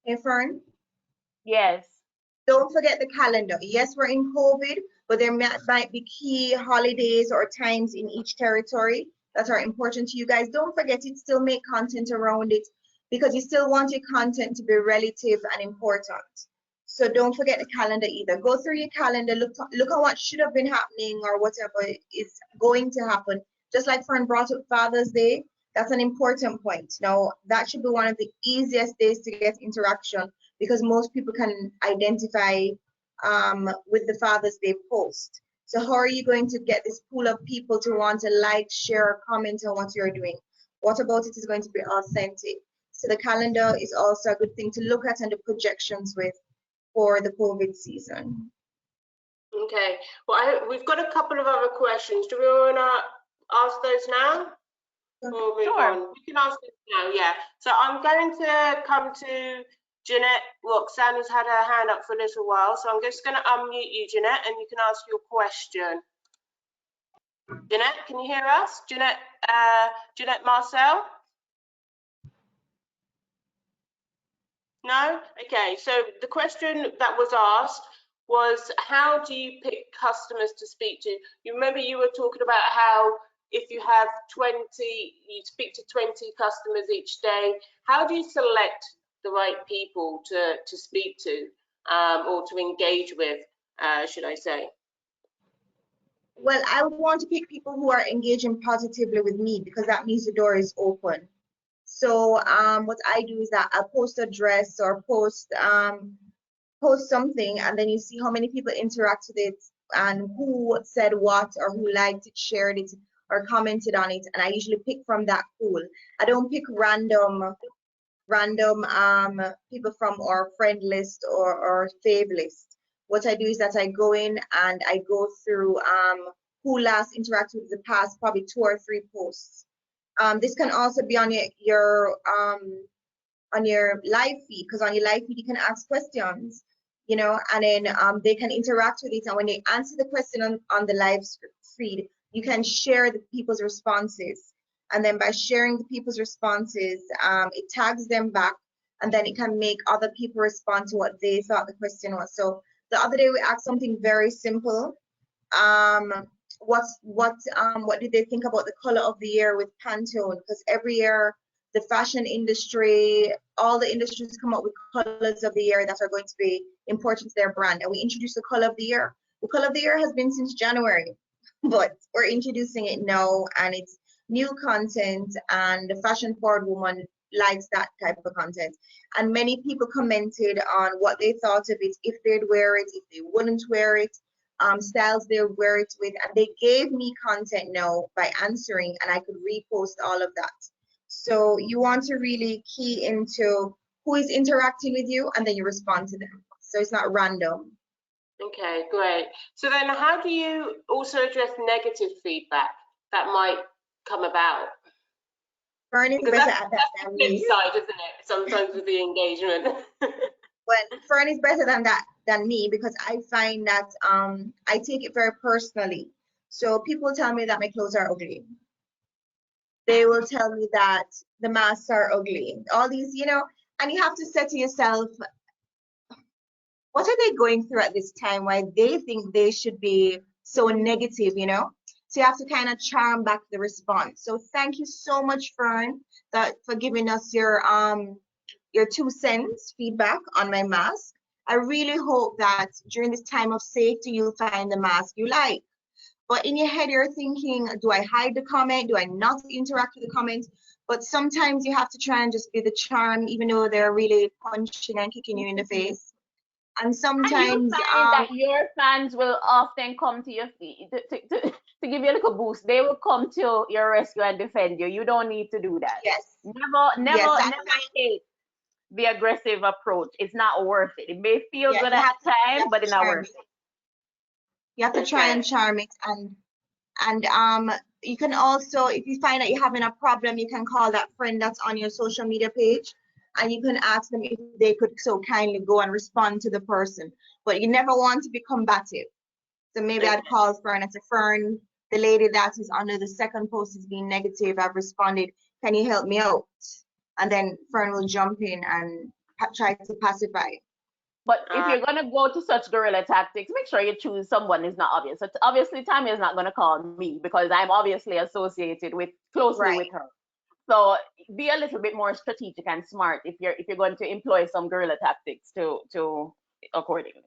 [SPEAKER 3] Hey, Fern?
[SPEAKER 2] Yes.
[SPEAKER 3] Don't forget the calendar. Yes, we're in COVID, but there might be key holidays or times in each territory that are important to you guys. Don't forget it, still make content around it, because you still want your content to be relative and important. So don't forget the calendar either. Go through your calendar, look at what should have been happening or whatever is going to happen. Just like Fern brought up Father's Day, that's an important point. Now, that should be one of the easiest days to get interaction, because most people can identify with the Father's Day post. So how are you going to get this pool of people to want to like, share, comment on what you're doing? What about it is going to be authentic? So the calendar is also a good thing to look at and the projections with for the COVID season.
[SPEAKER 1] Okay, well, we've got a couple of other questions. Do we want to ask those now? Or move
[SPEAKER 2] Sure.
[SPEAKER 1] on? We can ask them now, yeah. So I'm going to come to Jeanette Roxanne, who's had her hand up for a little while. So I'm just going to unmute you, Jeanette, and you can ask your question. Jeanette, can you hear us? Jeanette, Jeanette Marcel? No? Okay, so the question that was asked was, how do you pick customers to speak to? You remember you were talking about how if you have 20, you speak to 20 customers each day. How do you select the right people to speak to or to engage with, should I say?
[SPEAKER 3] Well, I would want to pick people who are engaging positively with me because that means the door is open. So what I do is that I'll post a dress or post something, and then you see how many people interact with it and who said what or who liked it, shared it, or commented on it. And I usually pick from that pool. I don't pick random people from our friend list or fave list. What I do is that I go in and I go through who last interacted with the past, probably 2 or 3 posts. This can also be on your live feed, because on your live feed you can ask questions, you know, and then they can interact with it. And when they answer the question on the live feed, you can share the people's responses. And then by sharing the people's responses, it tags them back, and then it can make other people respond to what they thought the question was. So the other day we asked something very simple. What did they think about the color of the year with Pantone? Because every year the fashion industry, all the industries come up with colors of the year that are going to be important to their brand. And we introduced the color of the year. The color of the year has been since January, but we're introducing it now, and it's new content, and the fashion forward woman likes that type of content. And many people commented on what they thought of it, if they'd wear it, if they wouldn't wear it, styles they wear it with, and they gave me content now by answering, and I could repost all of that. So you want to really key into who is interacting with you, and then you respond to them. So it's not random.
[SPEAKER 1] Okay, great. So then how do you also address negative feedback that might come about?
[SPEAKER 3] Fern is better at that than
[SPEAKER 1] Flip
[SPEAKER 3] me.
[SPEAKER 1] side, isn't it? Sometimes with the engagement.
[SPEAKER 3] Well, Fern is better than me, because I find that I take it very personally. So people tell me that my clothes are ugly. They will tell me that the masks are ugly. All these, you know, and you have to say to yourself, what are they going through at this time? Why they think they should be so negative, you know? So you have to kind of charm back the response. So thank you so much, Fern, for giving us your 2 cents feedback on my mask. I really hope that during this time of safety, you'll find the mask you like. But in your head, you're thinking, do I hide the comment? Do I not interact with the comment? But sometimes you have to try and just be the charm, even though they're really punching and kicking you in the face. And sometimes
[SPEAKER 2] that your fans will often come to your feet to give you a little boost. They will come to your rescue and defend you. You don't need to do that.
[SPEAKER 3] yes,
[SPEAKER 2] Never take the aggressive approach. It's not worth it. It may feel good at the time, but it's not worth it.
[SPEAKER 3] You have to try and charm it, and you can also, if you find that you're having a problem, you can call that friend that's on your social media page, and you can ask them if they could so kindly go and respond to the person. But you never want to be combative. So maybe I'd call Fern and say, Fern, the lady that is under the second post is being negative. I've responded. Can you help me out? And then Fern will jump in and try to pacify.
[SPEAKER 2] But if you're going to go to such guerrilla tactics, make sure you choose someone who's not obvious. So obviously, Tamia is not going to call me because I'm obviously associated closely with her. So be a little bit more strategic and smart if you're going to employ some guerrilla tactics to accordingly.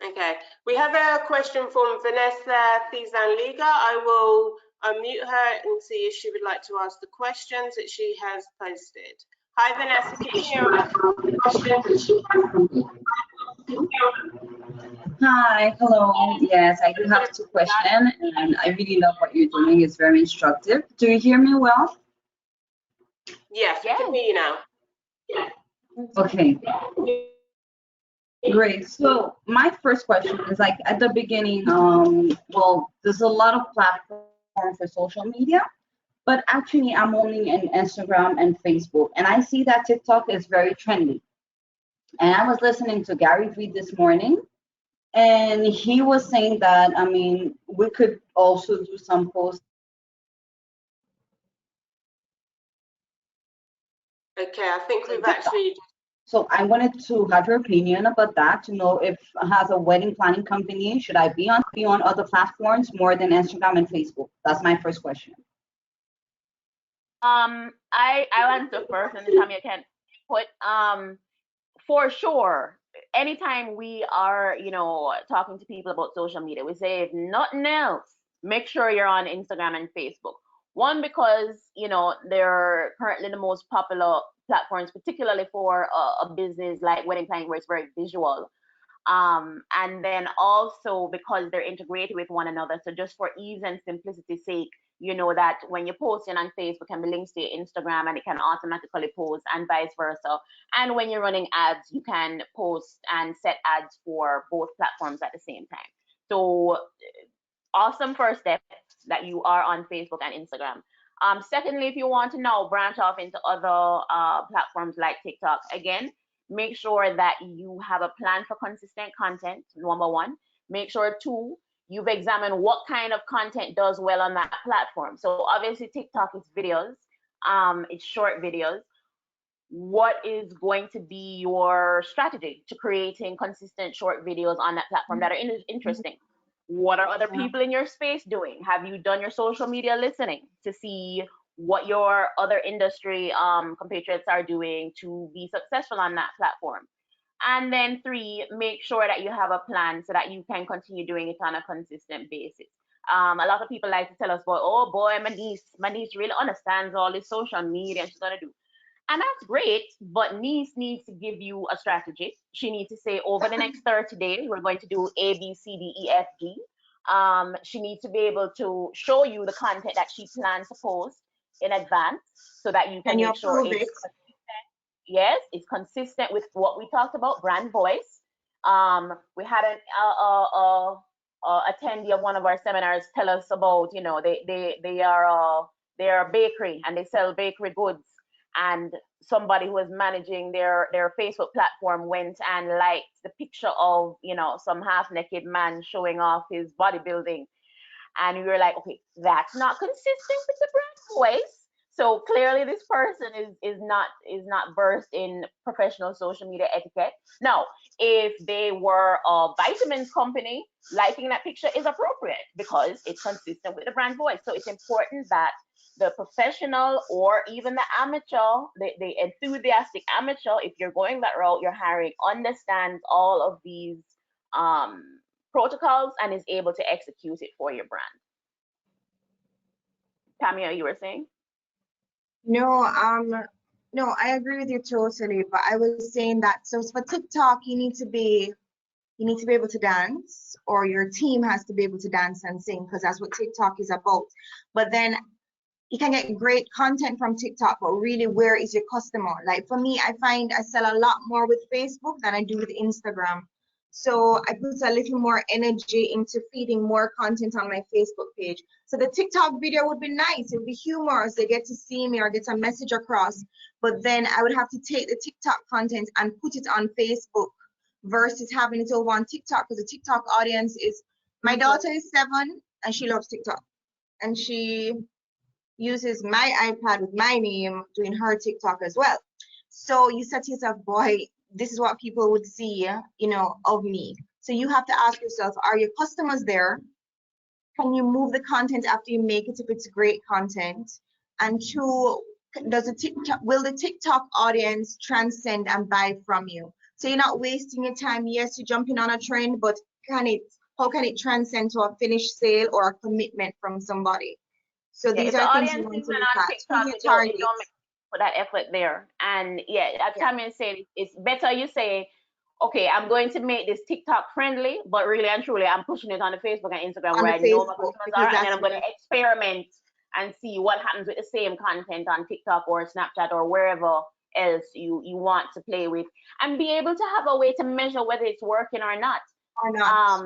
[SPEAKER 1] Okay, we have a question from Vanessa Fizan-Liga. I will unmute her and see if she would like to ask the questions that she has posted. Hi, Vanessa, can you hear us?
[SPEAKER 6] Hi, hello. Yes, I do have 2 questions, and I really love what you're doing. It's very instructive. Do you hear me well?
[SPEAKER 1] Yes, we
[SPEAKER 2] Yes.
[SPEAKER 1] can hear you now.
[SPEAKER 6] Okay, great. So my first question is like at the beginning, well, there's a lot of platforms for social media, but actually I'm only in Instagram and Facebook, and I see that TikTok is very trendy. And I was listening to Gary Vee this morning, and he was saying that, I mean, we could also do some posts.
[SPEAKER 1] Okay, I think we've actually.
[SPEAKER 6] So I wanted to have your opinion about that, to know if as a wedding planning company, should I be on other platforms more than Instagram and Facebook? That's my first question.
[SPEAKER 2] I'll answer first, and then Tamia can put for sure. Anytime we are, talking to people about social media, we say if nothing else, make sure you're on Instagram and Facebook. One, because they're currently the most popular platforms, particularly for a business like wedding planning, where it's very visual. And then also because they're integrated with one another. So just for ease and simplicity's sake, you know that when you're posting on Facebook, can be links to your Instagram and it can automatically post, and vice versa. And when you're running ads, you can post and set ads for both platforms at the same time. So awesome first step that you are on Facebook and Instagram. Secondly, if you want to now branch off into other platforms like TikTok, again, make sure that you have a plan for consistent content, number one. Make sure, two, you've examined what kind of content does well on that platform. So obviously TikTok is videos, it's short videos. What is going to be your strategy to creating consistent short videos on that platform that are interesting? What are other people in your space doing? Have you done your social media listening to see what your other industry compatriots are doing to be successful on that platform? And then three, make sure that you have a plan so that you can continue doing it on a consistent basis. A lot of people like to tell us, "Boy, oh boy, my niece really understands all this social media and she's gonna do." And that's great, but niece needs to give you a strategy. She needs to say, over the next 30 days, we're going to do A, B, C, D, E, F, G. She needs to be able to show you the content that she plans to post in advance so that you can make sure it's consistent. Yes, it's consistent with what we talked about, brand voice. We had an attendee of one of our seminars tell us about, they're a bakery and they sell bakery goods, and somebody who was managing their Facebook platform went and liked the picture of some half-naked man showing off his bodybuilding, and we were like, okay, that's not consistent with the brand voice. So clearly this person is not versed in professional social media etiquette. Now, if they were a vitamins company, liking that picture is appropriate because it's consistent with the brand voice. So it's important that the professional or even the amateur, the enthusiastic amateur, if you're going that route, you're hiring, understands all of these protocols and is able to execute it for your brand. Tamia, you were saying?
[SPEAKER 3] No, I agree with you totally, but I was saying that so for TikTok, you need to be able to dance, or your team has to be able to dance and sing, because that's what TikTok is about. But then you can get great content from TikTok, but really, where is your customer? Like for me, I find I sell a lot more with Facebook than I do with Instagram. So I put a little more energy into feeding more content on my Facebook page. So the TikTok video would be nice. It would be humorous. They get to see me or get a message across. But then I would have to take the TikTok content and put it on Facebook versus having it over on TikTok, because the TikTok audience is, my daughter is 7 and she loves TikTok. And she uses my iPad with my name doing her TikTok as well. So you said to yourself, boy, this is what people would see, of me. So you have to ask yourself, are your customers there? Can you move the content after you make it if it's great content? And two, will the TikTok audience transcend and buy from you? So you're not wasting your time. Yes, you're jumping on a trend, but how can it transcend to a finished sale or a commitment from somebody? So these are things you want to look at.
[SPEAKER 2] TikTok, it don't make put that effort there. And as Tamia said, it's better you say, okay, I'm going to make this TikTok friendly, but really and truly, I'm pushing it on the Facebook and Instagram where I know my customers are, and then I'm going to experiment and see what happens with the same content on TikTok or Snapchat or wherever else you want to play with, and be able to have a way to measure whether it's working or not.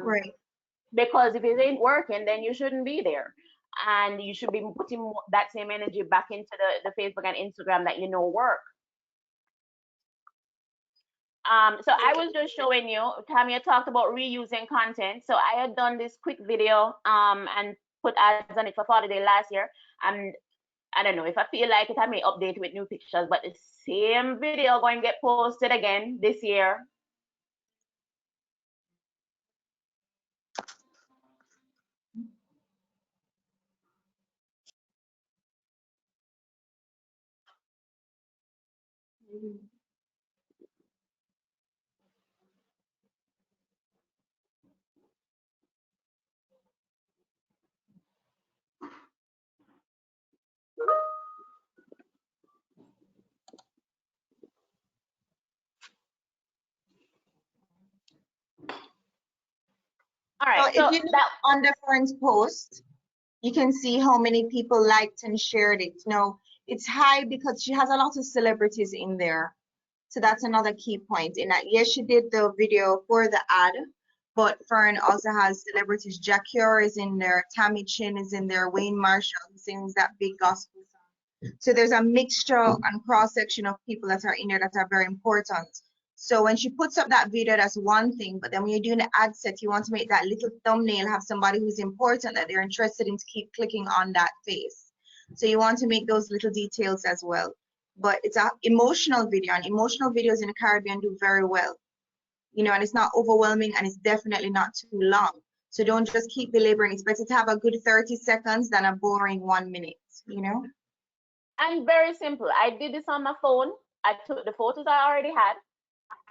[SPEAKER 3] Right.
[SPEAKER 2] Because if it ain't working, then you shouldn't be there. And you should be putting that same energy back into the Facebook and Instagram that you know work. So I was just showing you, Tamia talked about reusing content. So I had done this quick video and put ads on it for Father's Day last year. And I don't know, if I feel like it, I may update with new pictures, but the same video going to get posted again this year. All right,
[SPEAKER 3] so if you look on the friend's post, you can see how many people liked and shared it. Now, it's high because she has a lot of celebrities in there. So that's another key point in that. Yes, she did the video for the ad, but Fern also has celebrities. Jack Ure is in there, Tammy Chin is in there, Wayne Marshall, who sings that big gospel song. So there's a mixture and cross-section of people that are in there that are very important. So when she puts up that video, that's one thing, but then when you're doing the ad set, you want to make that little thumbnail have somebody who's important that they're interested in to keep clicking on that face. So you want to make those little details as well. But it's an emotional video, and emotional videos in the Caribbean do very well, you know, and it's not overwhelming, and it's definitely not too long. So don't just keep belaboring. It's better to have a good 30 seconds than a boring 1 minute, you know?
[SPEAKER 2] And very simple. I did this on my phone. I took the photos I already had.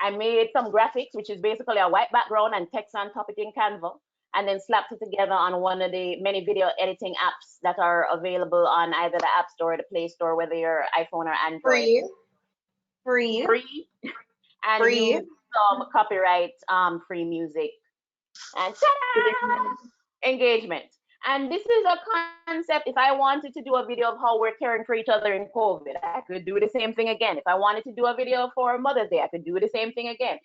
[SPEAKER 2] I made some graphics, which is basically a white background and text on top of it in Canva, and then slapped it together on one of the many video editing apps that are available on either the App Store or the Play Store, whether you're iPhone or Android.
[SPEAKER 3] Free.
[SPEAKER 2] And use some copyright free music. And ta-da! Engagement. And this is a concept. If I wanted to do a video of how we're caring for each other in COVID, I could do the same thing again. If I wanted to do a video for Mother's Day, I could do the same thing again.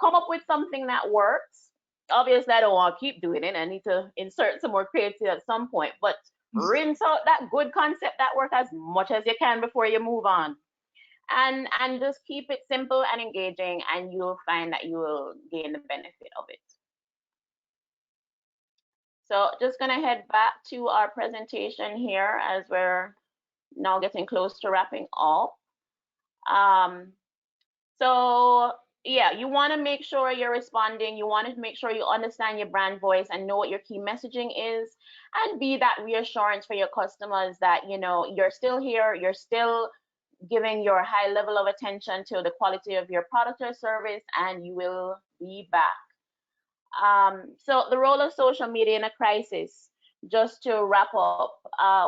[SPEAKER 2] Come up with something that works. Obviously, I don't want to keep doing it. I need to insert some more creativity at some point, but rinse out that good concept that works as much as you can before you move on. And just keep it simple and engaging, and you'll find that you will gain the benefit of it. So just gonna head back to our presentation here as we're now getting close to wrapping up. So yeah, you want to make sure you're responding. You want to make sure you understand your brand voice and know what your key messaging is, and be that reassurance for your customers that, you know, you're still here, you're still giving your high level of attention to the quality of your product or service, and you will be back. So the role of social media in a crisis, just to wrap up,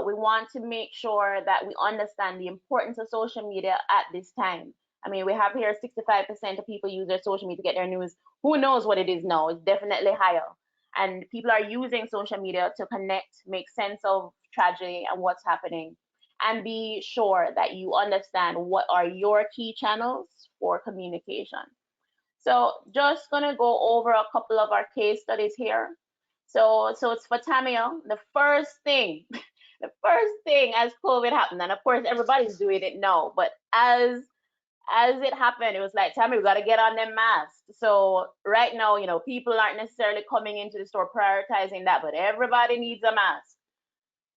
[SPEAKER 2] we want to make sure that we understand the importance of social media at this time. I mean, we have here 65% of people use their social media to get their news. Who knows what it is now? It's definitely higher. And people are using social media to connect, make sense of tragedy and what's happening, and be sure that you understand what are your key channels for communication. So just gonna go over a couple of our case studies here. So it's for Tamia. The first thing, the first thing as COVID happened, and of course everybody's doing it now, but as it happened, it was like, Tamia, we gotta get on them masks. So right now, you know, people aren't necessarily coming into the store prioritizing that, but everybody needs a mask.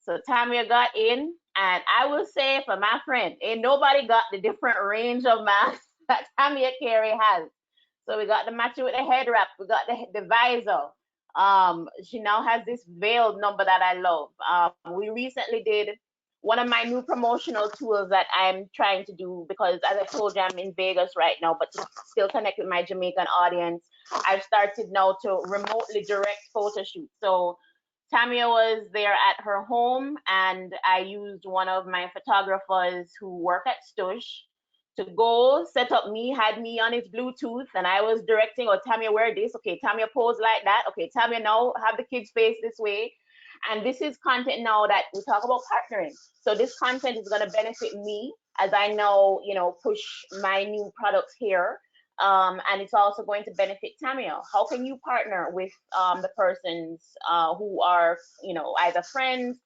[SPEAKER 2] So Tamia got in, and I will say for my friend, ain't nobody got the different range of masks that Tamia Carey has. So we got the matching with the head wrap. We got the visor. She now has this veiled number that I love. We recently did one of my new promotional tools that I'm trying to do, because as I told you, I'm in Vegas right now, but to still connect with my Jamaican audience, I've started now to remotely direct photo shoots. So Tamia was there at her home, and I used one of my photographers who work at Stush to go set up me, had me on his Bluetooth, and I was directing, oh, Tamia, wear this. Okay, Tamia, pose like that. Okay, Tamia, now have the kid's face this way. And this is content now that we talk about partnering. So this content is going to benefit me as I now, push my new products here. And it's also going to benefit Tamia. How can you partner with the persons who are, either friends,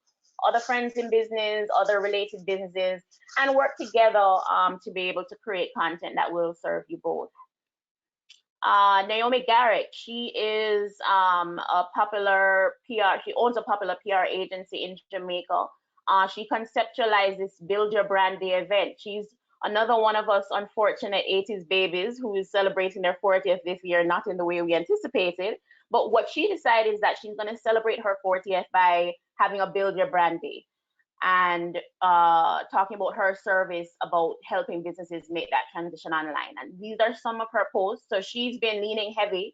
[SPEAKER 2] other friends in business, other related businesses, and work together to be able to create content that will serve you both. Naomi Carrick, she is a popular PR, she owns a popular PR agency in Jamaica. She conceptualized this Build Your Brand Day event. She's another one of us unfortunate 80s babies who is celebrating their 40th this year, not in the way we anticipated. But what she decided is that she's going to celebrate her 40th by having a Build Your Brand Day and talking about her service about helping businesses make that transition online. And these are some of her posts. So she's been leaning heavy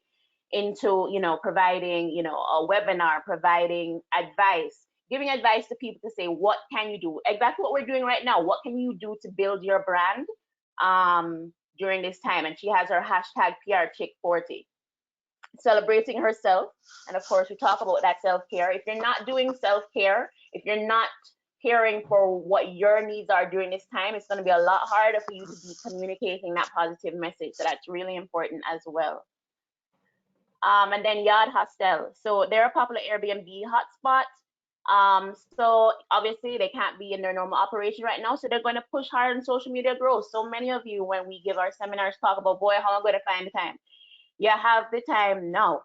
[SPEAKER 2] into, providing, a webinar, providing advice, giving advice to people to say, what can you do? Exactly what we're doing right now. What can you do to build your brand during this time? And she has her hashtag PRChick40, celebrating herself. And of course, we talk about that self-care. If you're not doing self-care, if you're not caring for what your needs are during this time, it's going to be a lot harder for you to be communicating that positive message. So that's really important as well. And then Yard Hostel. So they're a popular Airbnb hotspot. So obviously they can't be in their normal operation right now. So they're going to push hard on social media growth. So many of you, when we give our seminars, talk about, boy, how am I going to find the time? You have the time now.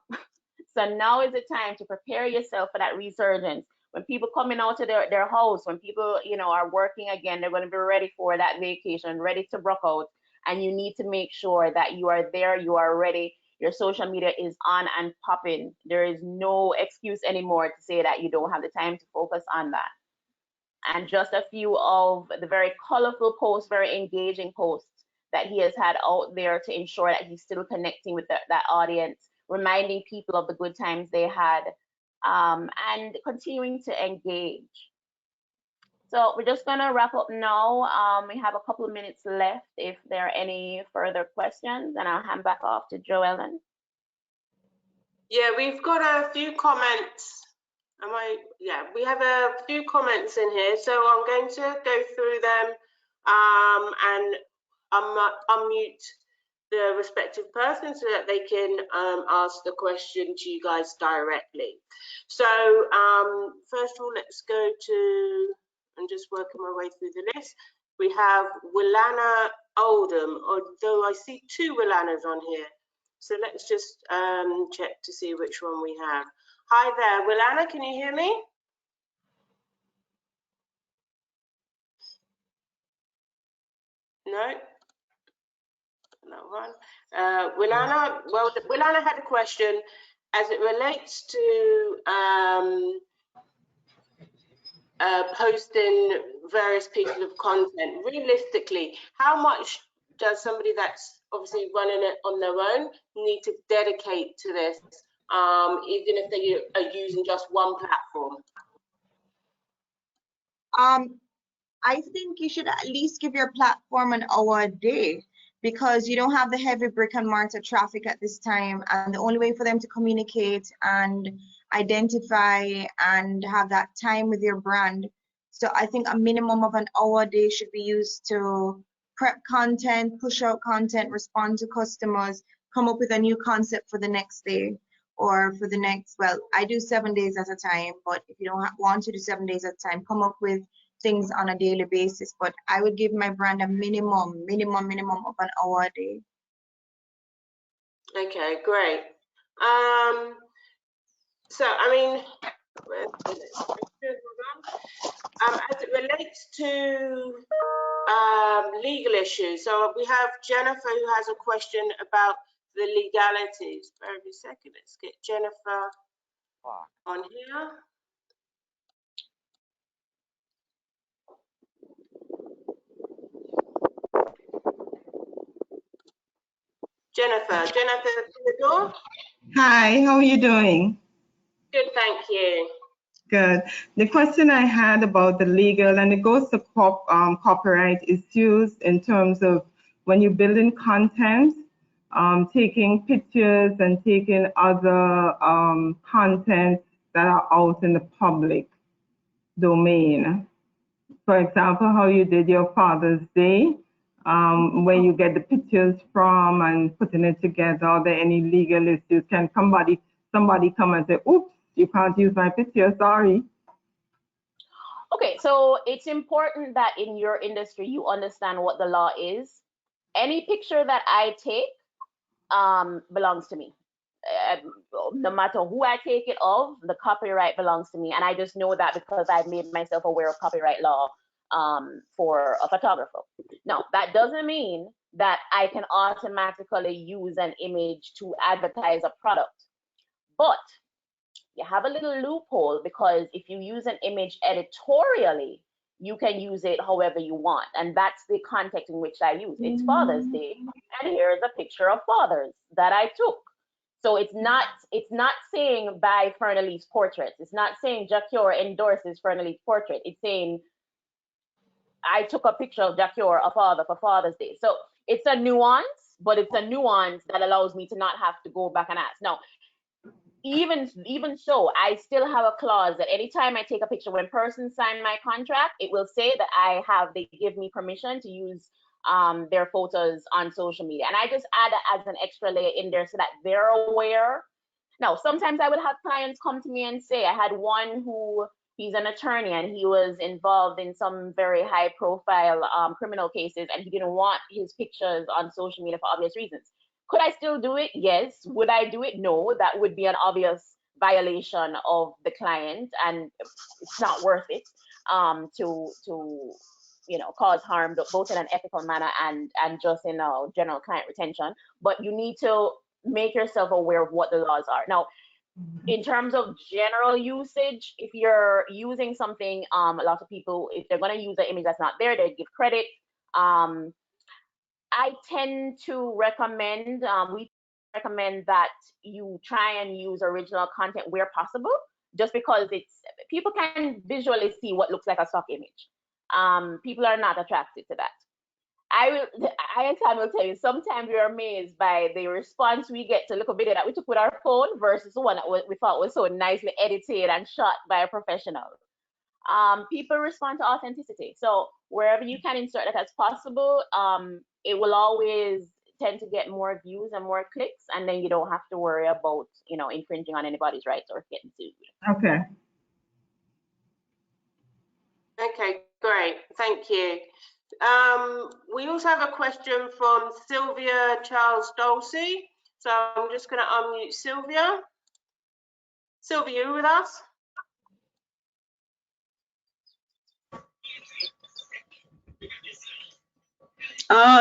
[SPEAKER 2] So now is the time to prepare yourself for that resurgence. When people coming out to their house, when people, are working again, they're going to be ready for that vacation, ready to rock out. And you need to make sure that you are there, you are ready. Your social media is on and popping. There is no excuse anymore to say that you don't have the time to focus on that. And just a few of the very colorful posts, very engaging posts that he has had out there to ensure that he's still connecting with that audience, reminding people of the good times they had, and continuing to engage. So we're just gonna wrap up now. We have a couple of minutes left if there are any further questions, and I'll hand back off to Joellen.
[SPEAKER 1] Yeah, we've got a few comments. Yeah, we have a few comments in here, so I'm going to go through them and unmute the respective person so that they can ask the question to you guys directly. So first of all, let's go to, I'm just working my way through the list. We have Willana Oldham, although I see two Willanas on here. So let's just check to see which one we have. Hi there, Willana, can you hear me? No? That one. Willana, well, Willana had a question as it relates to posting various pieces of content. Realistically, how much does somebody that's obviously running it on their own need to dedicate to this, even if they are using just one platform?
[SPEAKER 3] I think you should at least give your platform an hour a day, because you don't have the heavy brick and mortar traffic at this time, and the only way for them to communicate and identify and have that time with your brand. So I think a minimum of an hour a day should be used to prep content, push out content, respond to customers, come up with a new concept for the next day or for the next, well, I do 7 days at a time, but if you don't want to do 7 days at a time, come up with things on a daily basis. But I would give my brand a minimum of an hour a day.
[SPEAKER 1] Okay, great. So I mean, as it relates to legal issues, so we have Jennifer who has a question about the legalities. Bear with me a second, let's get Jennifer on here. Jennifer, Theodore.
[SPEAKER 7] Hi, how are you doing?
[SPEAKER 1] Good, thank you.
[SPEAKER 7] Good. The question I had about the legal, and it goes to copyright issues in terms of when you're building content, taking pictures and taking other content that are out in the public domain. For example, how you did your Father's Day, where you get the pictures from and putting it together. Are there any legal issues? Can somebody come and say, oops, you can't use my picture, sorry?
[SPEAKER 2] Okay, so it's important that in your industry you understand what the law is. Any picture that I take belongs to me. No matter who I take it of, the copyright belongs to me. And I just know that because I've made myself aware of copyright law for a photographer. Now, that doesn't mean that I can automatically use an image to advertise a product. But you have a little loophole, because if you use an image editorially, you can use it however you want. And that's the context in which I use. It's Father's Day, and here's a picture of fathers that I took. So it's not saying buy Fernelly's portraits. It's not saying Jacquior endorses Fernelly's portrait. It's saying I took a picture of Jacquior, a father, for Father's Day. So it's a nuance, but it's a nuance that allows me to not have to go back and ask. Now, even so, I still have a clause that anytime I take a picture, when persons sign my contract, it will say that they give me permission to use their photos on social media. And I just add it as an extra layer in there so that they're aware. Now, sometimes I would have clients come to me and say, I had one who, he's an attorney and he was involved in some very high profile criminal cases, and he didn't want his pictures on social media for obvious reasons. Could I still do it? Yes. Would I do it? No. That would be an obvious violation of the client, and it's not worth it to cause harm both in an ethical manner and just in general client retention. But you need to make yourself aware of what the laws are. Now, in terms of general usage, if you're using something, a lot of people, if they're going to use an image that's not there, they give credit. I tend to recommend, we recommend that you try and use original content where possible, just because people can visually see what looks like a stock image. People are not attracted to that. I will tell you, sometimes we're amazed by the response we get to look a video that we took with our phone versus one that we thought was so nicely edited and shot by a professional. People respond to authenticity. So wherever you can insert that as possible, it will always tend to get more views and more clicks, and then you don't have to worry about, infringing on anybody's rights or getting sued.
[SPEAKER 7] Okay.
[SPEAKER 1] Okay, great. Thank you. We also have a question from Sylvia Charles Dulcie. So I'm just going to unmute Sylvia. Sylvia, you with us?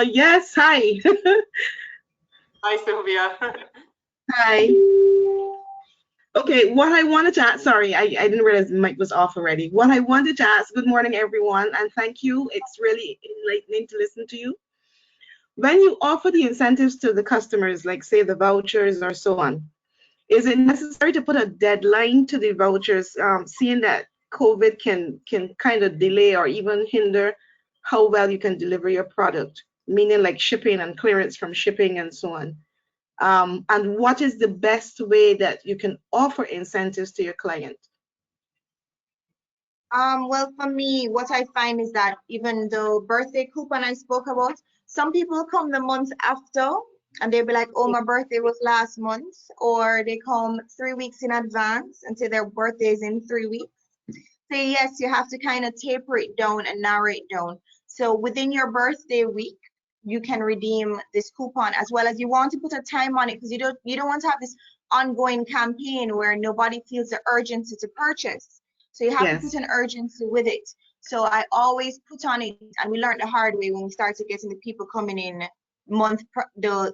[SPEAKER 8] Yes, hi.
[SPEAKER 1] Hi, Sylvia.
[SPEAKER 8] Hi. Okay, what I wanted to ask, sorry, I didn't realize the mic was off already. What I wanted to ask, good morning, everyone, and thank you. It's really enlightening to listen to you. When you offer the incentives to the customers, like say the vouchers or so on, is it necessary to put a deadline to the vouchers, seeing that COVID can kind of delay or even hinder how well you can deliver your product, meaning like shipping and clearance from shipping and so on? And what is the best way that you can offer incentives to your client?
[SPEAKER 3] Well, for me, what I find is that even the birthday coupon I spoke about, some people come the month after and they'll be like, oh, my birthday was last month, or they come 3 weeks in advance and say their birthday is in 3 weeks. So yes, you have to kind of taper it down and narrow it down. So within your birthday week, you can redeem this coupon, as well as you want to put a time on it, because you don't want to have this ongoing campaign where nobody feels the urgency to purchase. So you have to put an urgency with it. So I always put on it, and we learned the hard way when we started getting the people coming in the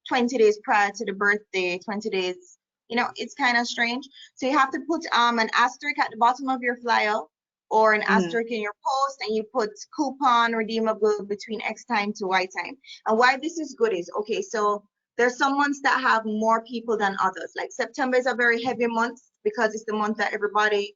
[SPEAKER 3] 20 days prior to the birthday, 20 days, it's kind of strange. So you have to put an asterisk at the bottom of your flyer, or an asterisk in your post, and you put coupon redeemable between X time to Y time. And why this is good is, okay, so there's some months that have more people than others. Like September is a very heavy month because it's the month that everybody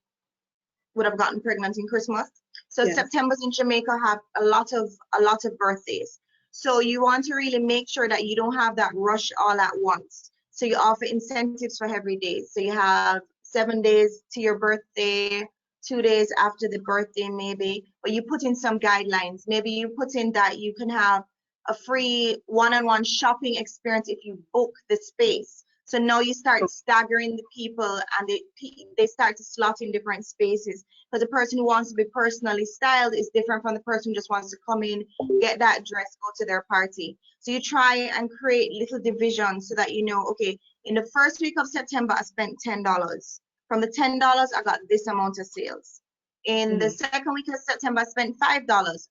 [SPEAKER 3] would have gotten pregnant in Christmas. So September's in Jamaica have a lot of birthdays. So you want to really make sure that you don't have that rush all at once. So you offer incentives for every day. So you have 7 days to your birthday, 2 days after the birthday maybe, but you put in some guidelines. Maybe you put in that you can have a free one-on-one shopping experience if you book the space. So now you start staggering the people, and they start to slot in different spaces, because the person who wants to be personally styled is different from the person who just wants to come in, get that dress, go to their party. So you try and create little divisions so that you know, okay, in the first week of September, I spent $10. From the $10, I got this amount of sales. In the second week of September, I spent $5.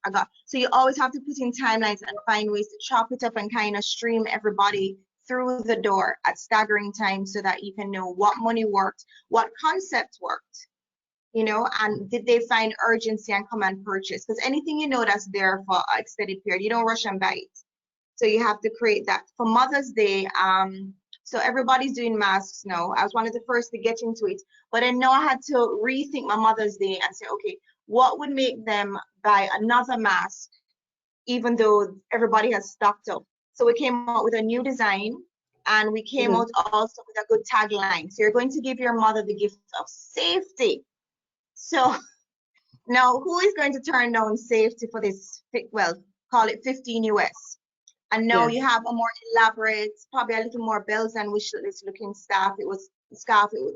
[SPEAKER 3] So you always have to put in timelines and find ways to chop it up and kind of stream everybody through the door at staggering times so that you can know what money worked, what concept worked, you know, and did they find urgency and come and purchase? Because anything you know that's there for an extended period, you don't rush and buy it. So you have to create that. For Mother's Day, so everybody's doing masks now. I was one of the first to get into it, but then now I had to rethink my Mother's Day and say, okay, what would make them buy another mask even though everybody has stocked up? So we came out with a new design, and we came out also with a good tagline. So you're going to give your mother the gift of safety. So now who is going to turn down safety for this, well, call it 15 US? And now you have a more elaborate, probably a little more bells and whistles looking scarf. It was scarf, it was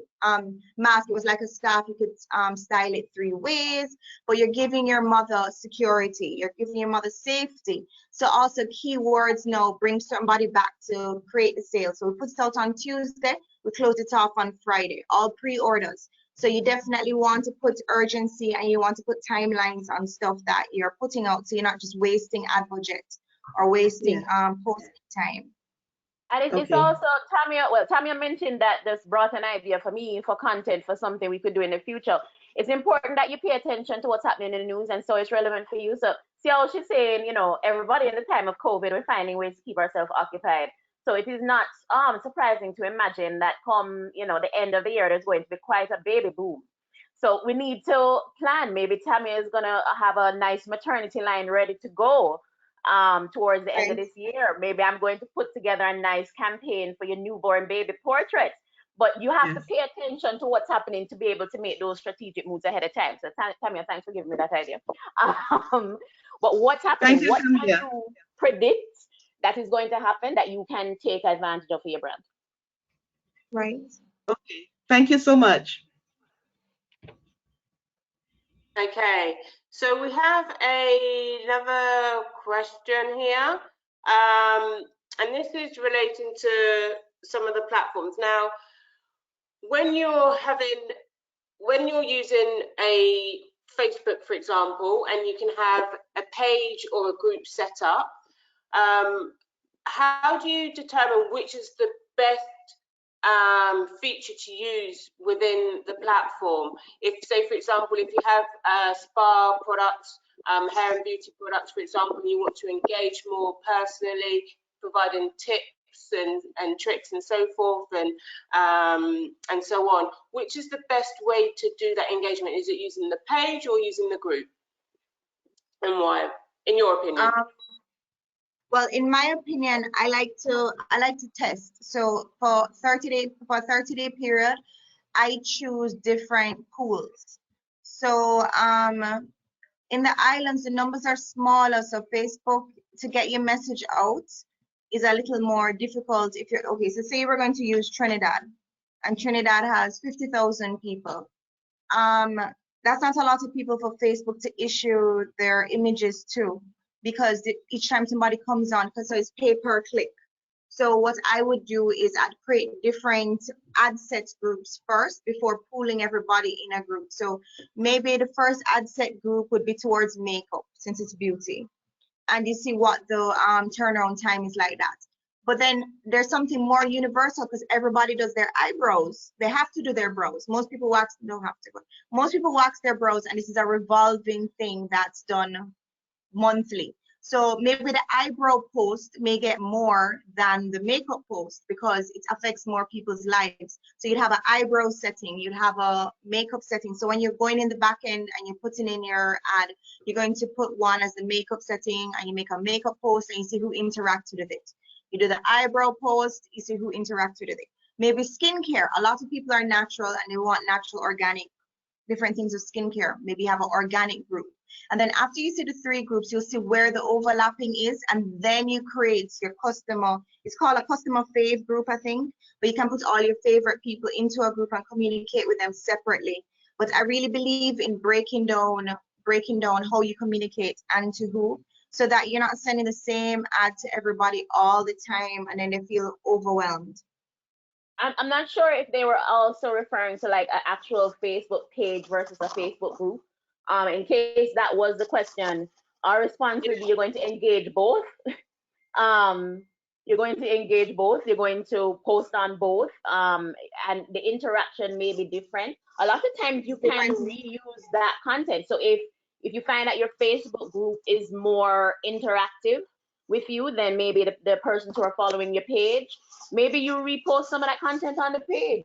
[SPEAKER 3] mask. It was like a scarf. You could style it 3 ways, but you're giving your mother security. You're giving your mother safety. So also keywords now bring somebody back to create the sale. So we put it out on Tuesday. We close it off on Friday. All pre-orders. So you definitely want to put urgency, and you want to put timelines on stuff that you're putting out, so you're not just wasting ad budget or wasting posting time.
[SPEAKER 2] And it's also, Tamia mentioned that this brought an idea for me for content for something we could do in the future. It's important that you pay attention to what's happening in the news, and so it's relevant for you. So see how she's saying, you know, everybody in the time of COVID, we're finding ways to keep ourselves occupied. So it is not surprising to imagine that come, you know, the end of the year, there's going to be quite a baby boom. So we need to plan. Maybe Tamia is going to have a nice maternity line ready to go towards the end of this year. Maybe I'm going to put together a nice campaign for your newborn baby portraits. But you have to pay attention to what's happening to be able to make those strategic moves ahead of time. So Tamia, thanks for giving me that idea. But what's happening? What can you predict that is going to happen that you can take advantage of for your brand?
[SPEAKER 3] Right.
[SPEAKER 8] Okay. Thank you so much.
[SPEAKER 1] Okay, so we have another question here, and this is relating to some of the platforms. Now, when you're using a Facebook, for example, and you can have a page or a group set up, how do you determine which is the best feature to use within the platform? If, say, for example, if you have spa products, hair and beauty products, for example, you want to engage more personally, providing tips and tricks and so forth, and so on, which is the best way to do that engagement? Is it using the page or using the group, and why, in your opinion?
[SPEAKER 3] Well, in my opinion, I like to test. So for 30-day period, I choose different pools. So in the islands, the numbers are smaller. So Facebook, to get your message out, is a little more difficult. If you're okay, so say we're going to use Trinidad, and Trinidad has 50,000 people. That's not a lot of people for Facebook to issue their images to, because each time somebody comes on, because so it's pay per click. So what I would do is I'd create different ad set groups first before pooling everybody in a group. So maybe the first ad set group would be towards makeup, since it's beauty, and you see what the turnaround time is like that. But then there's something more universal, because everybody does their eyebrows. They have to do their brows. Most people don't have to, but most people wax their brows, and this is a revolving thing that's done monthly. So maybe the eyebrow post may get more than the makeup post, because it affects more people's lives. So you'd have an eyebrow setting, you'd have a makeup setting. So when you're going in the back end and you're putting in your ad, you're going to put one as the makeup setting, and you make a makeup post, and you see who interacted with it. You do the eyebrow post, you see who interacted with it. Maybe skincare. A lot of people are natural and they want natural, organic, different things of skincare. Maybe you have an organic group. And then after you see the 3 groups, you'll see where the overlapping is, and then you create your customer. It's called a customer fave group, I think, but you can put all your favorite people into a group and communicate with them separately. But I really believe in breaking down how you communicate and to who, so that you're not sending the same ad to everybody all the time and then they feel overwhelmed.
[SPEAKER 2] I'm not sure if they were also referring to like an actual Facebook page versus a Facebook group. In case that was the question, our response would be you're going to engage both. You're going to engage both. You're going to post on both, and the interaction may be different. A lot of times you can reuse that content. So if you find that your Facebook group is more interactive with you, then maybe the persons who are following your page, maybe you repost some of that content on the page.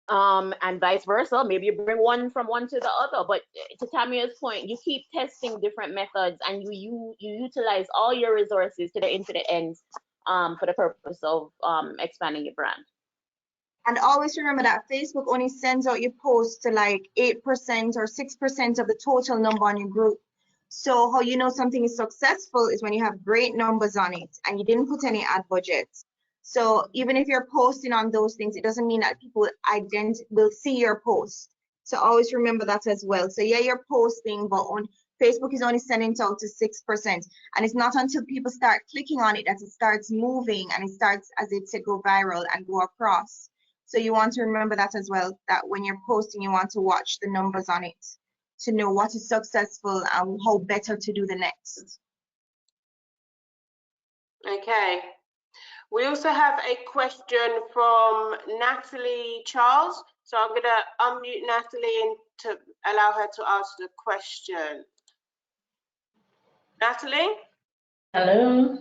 [SPEAKER 2] And vice versa. Maybe you bring one from one to the other. But to Tamia's point, you keep testing different methods and you utilize all your resources to the infinite ends for the purpose of expanding your brand.
[SPEAKER 3] And always remember that Facebook only sends out your posts to like 8% or 6% of the total number on your group. So how you know something is successful is when you have great numbers on it and you didn't put any ad budgets. So even if you're posting on those things, it doesn't mean that people will see your post. So always remember that as well. So yeah, you're posting, but on Facebook is only sending it out to 6%. And it's not until people start clicking on it that it starts moving and it starts, as it said, go viral and go across. So you want to remember that as well, that when you're posting, you want to watch the numbers on it to know what is successful and how better to do the next.
[SPEAKER 1] Okay. We also have a question from Natalie Charles. So I'm going to unmute Natalie and to allow her to ask the question. Natalie?
[SPEAKER 9] Hello.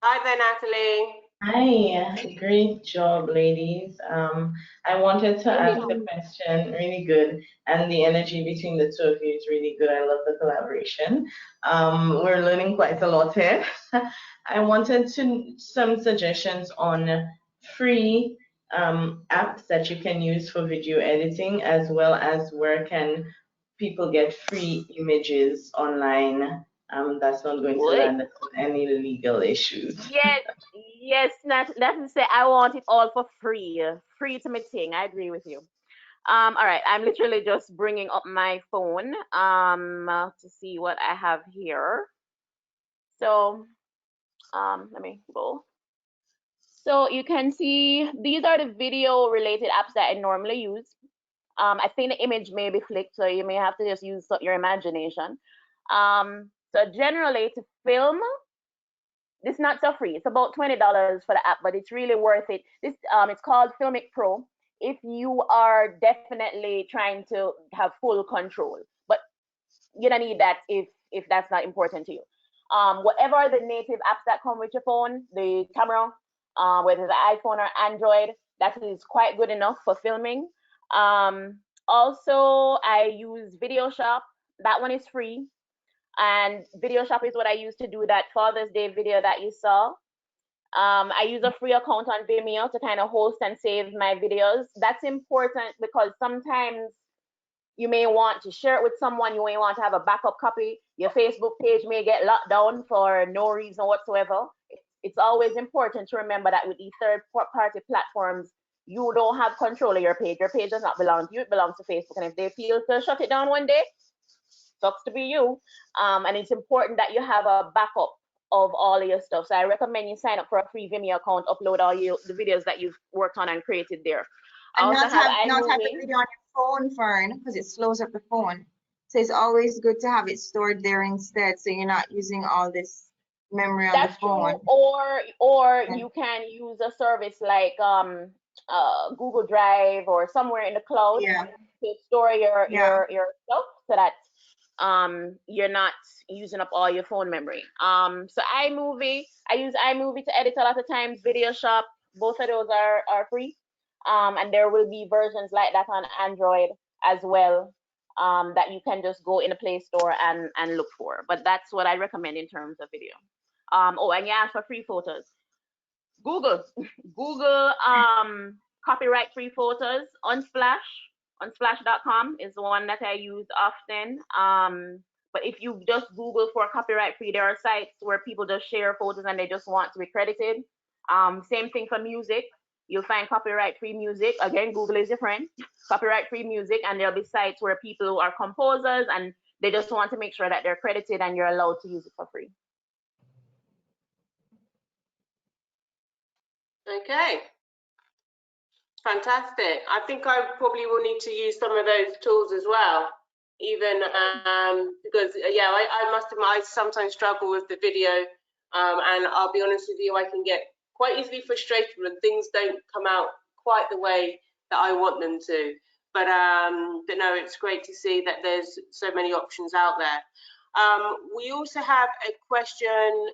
[SPEAKER 1] Hi there, Natalie.
[SPEAKER 9] Hi, great job, ladies. I wanted to ask a question, really good, and the energy between the two of you is really good. I love the collaboration. We're learning quite a lot here. I wanted some suggestions on free apps that you can use for video editing, as well as where can people get free images online. That's not going to land us on any legal issues.
[SPEAKER 2] Yes, let's say I want it all for free. Free to me thing. I agree with you. All right, I'm literally just bringing up my phone to see what I have here. So let me go. So you can see these are the video related apps that I normally use. I think the image may be flicked, so you may have to just use your imagination. So generally to film, this is not so free. It's about $20 for the app, but it's really worth it. This it's called Filmic Pro. If you are definitely trying to have full control, but you don't need that if that's not important to you. Whatever the native apps that come with your phone, the camera, whether it's the iPhone or Android, that is quite good enough for filming. Also, I use Video Shop. That one is free. And Video Shop is what I use to do that Father's Day video that you saw. I use a free account on Vimeo to kind of host and save my videos. That's important because sometimes you may want to share it with someone. You may want to have a backup copy. Your Facebook page may get locked down for no reason whatsoever. It's always important to remember that with these third-party platforms, you don't have control of your page. Your page does not belong to you. It belongs to Facebook. And if they feel to shut it down one day, sucks to be you. And it's important that you have a backup of all of your stuff. So I recommend you sign up for a free Vimeo account, upload all the videos that you've worked on and created there.
[SPEAKER 3] And not have the video on your phone, Fern, because it slows up the phone. So it's always good to have it stored there instead, so you're not using all this memory on the phone.
[SPEAKER 2] True. Or you can use a service like Google Drive or somewhere in the cloud to store your stuff so that you're not using up all your phone memory. So iMovie, I use iMovie to edit a lot of times. Video Shop, both of those are free. And there will be versions like that on Android as well, that you can just go in the Play Store and look for. But that's what I recommend in terms of video. Oh, and you ask for free photos. Google copyright-free photos. Unsplash.com is the one that I use often. But if you just Google for copyright-free, there are sites where people just share photos and they just want to be credited. Same thing for music. You'll find copyright-free music. Again, Google is your friend. Copyright-free music, and there'll be sites where people who are composers and they just want to make sure that they're credited and you're allowed to use it for free.
[SPEAKER 1] Okay. Fantastic. I think I probably will need to use some of those tools as well, even because, yeah, I must admit, I sometimes struggle with the video, and I'll be honest with you, I can get quite easily frustrated when things don't come out quite the way that I want them to. But no, it's great to see that there's so many options out there. We also have a question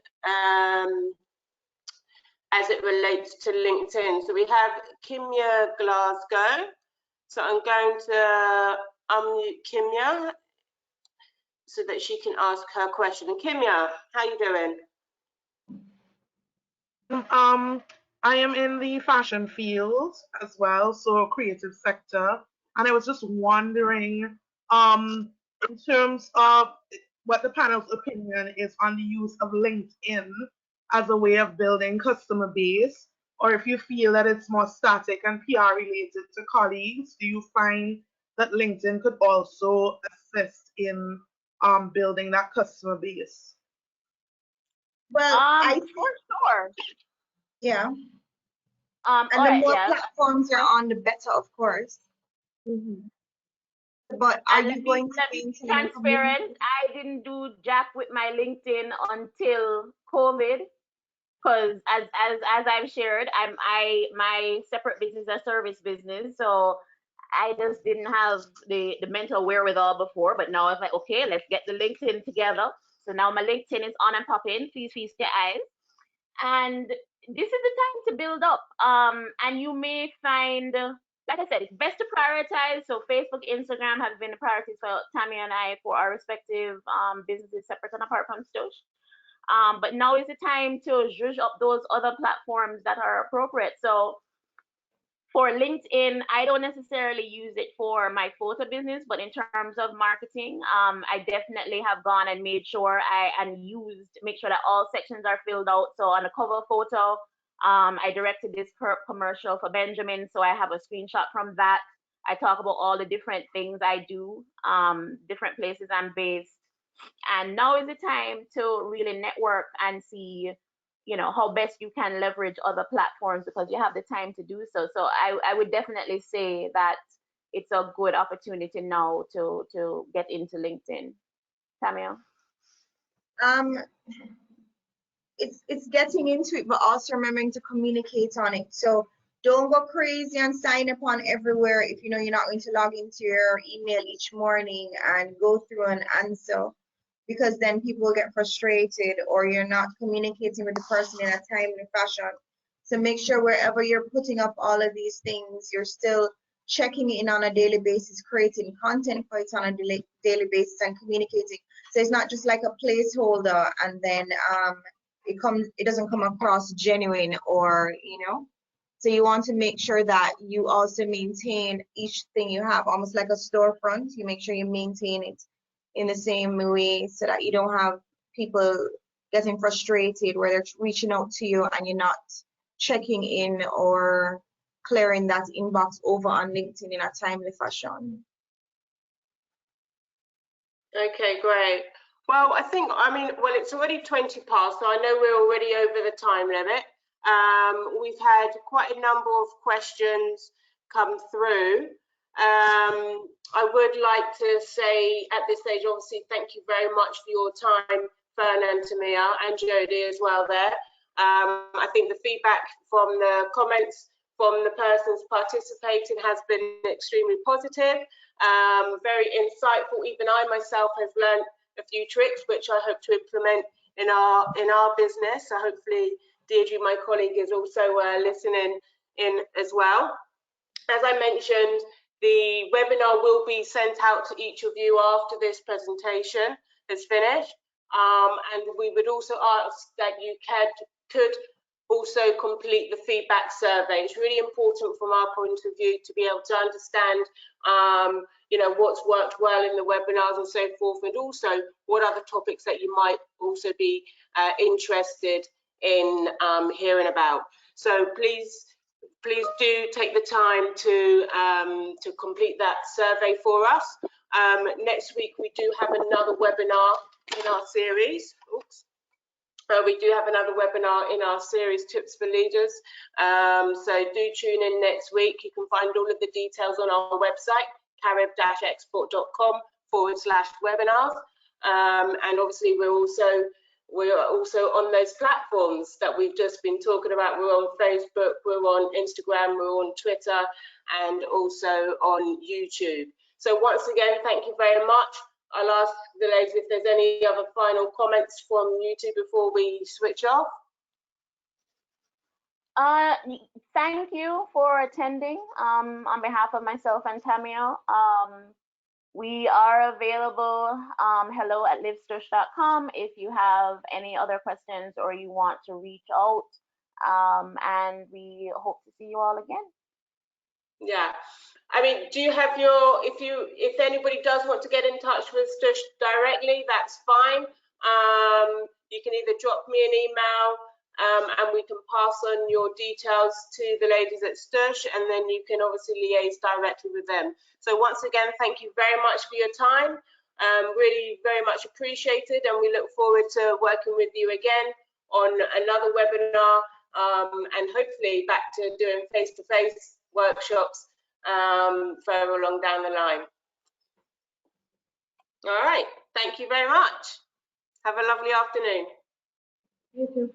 [SPEAKER 1] as it relates to LinkedIn. So we have Kimya Glasgow. So I'm going to unmute Kimya so that she can ask her question. And Kimya, how you doing?
[SPEAKER 10] I am in the fashion field as well, so creative sector. And I was just wondering, in terms of what the panel's opinion is on the use of LinkedIn as a way of building customer base, or if you feel that it's more static and PR related to colleagues. Do you find that LinkedIn could also assist in building that customer base?
[SPEAKER 3] Well,
[SPEAKER 2] For sure.
[SPEAKER 3] yeah. And the
[SPEAKER 2] right,
[SPEAKER 3] more
[SPEAKER 2] yeah.
[SPEAKER 3] platforms you're on, the better, of course. But are you going to
[SPEAKER 2] be
[SPEAKER 3] maintain
[SPEAKER 2] transparent? I didn't do jack with my LinkedIn until COVID, because as I've shared, my separate business is a service business, so I just didn't have the mental wherewithal before. But now it's like, okay, let's get the LinkedIn together. So now my LinkedIn is on and popping. Please feast your eyes. And this is the time to build up. And you may find, like I said, it's best to prioritize. So Facebook, Instagram have been the priorities for Tamia and I for our respective businesses, separate and apart from Stosh. But now is the time to zhuzh up those other platforms that are appropriate. So for LinkedIn, I don't necessarily use it for my photo business, but in terms of marketing, I definitely have gone and made sure make sure that all sections are filled out. So on the cover photo, I directed this commercial for Benjamin, so I have a screenshot from that. I talk about all the different things I do, different places I'm based. And now is the time to really network and see, how best you can leverage other platforms, because you have the time to do so. So I would definitely say that it's a good opportunity now to get into LinkedIn. Tamia?
[SPEAKER 3] it's getting into it, but also remembering to communicate on it. So don't go crazy and sign up on everywhere if you know you're not going to log into your email each morning and go through and answer, because then people will get frustrated, or you're not communicating with the person in a timely fashion. So make sure wherever you're putting up all of these things, you're still checking in on a daily basis, creating content for it on a daily basis and communicating. So it's not just like a placeholder and then it doesn't come across genuine, or so you want to make sure that you also maintain each thing you have, almost like a storefront. You make sure you maintain it in the same way, so that you don't have people getting frustrated where they're reaching out to you and you're not checking in or clearing that inbox over on LinkedIn in a timely fashion.
[SPEAKER 1] Okay, great. Well, well, it's already 20 past, so I know we're already over the time limit. We've had quite a number of questions come through. I would like to say at this stage, obviously, thank you very much for your time, Fern and Tamia, and Jodie as well there. I think the feedback from the comments from the persons participating has been extremely positive, very insightful. Even I myself have learned a few tricks which I hope to implement in our business. So hopefully Deirdre, my colleague, is also listening in as well. As I mentioned, the webinar will be sent out to each of you after this presentation is finished. And we would also ask that you could also complete the feedback survey. It's really important from our point of view to be able to understand, you know, what's worked well in the webinars and so forth, and also what other topics that you might also be interested in hearing about. So please do take the time to complete that survey for us. Next week we do have another webinar in our series. Oops. We do have another webinar in our series, Tips for Leaders. So do tune in next week. You can find all of the details on our website, carib-export.com/webinars. And obviously we're also on those platforms that we've just been talking about. We're on Facebook, we're on Instagram, we're on Twitter, and also on YouTube. So once again, thank you very much. I'll ask the ladies if there's any other final comments from you two before we switch off.
[SPEAKER 2] Thank you for attending on behalf of myself and Tamia. We are available, hello@livstush.com if you have any other questions or you want to reach out, and we hope to see you all again. Yeah.
[SPEAKER 1] I mean, do you have your, if anybody does want to get in touch with Stush directly, that's fine. You can either drop me an email and we can pass on your details to the ladies at Stush, and then you can obviously liaise directly with them. So once again, thank you very much for your time. Really very much appreciated, and we look forward to working with you again on another webinar, and hopefully back to doing face-to-face workshops further along down the line. All right, thank you very much. Have a lovely afternoon.
[SPEAKER 5] You too.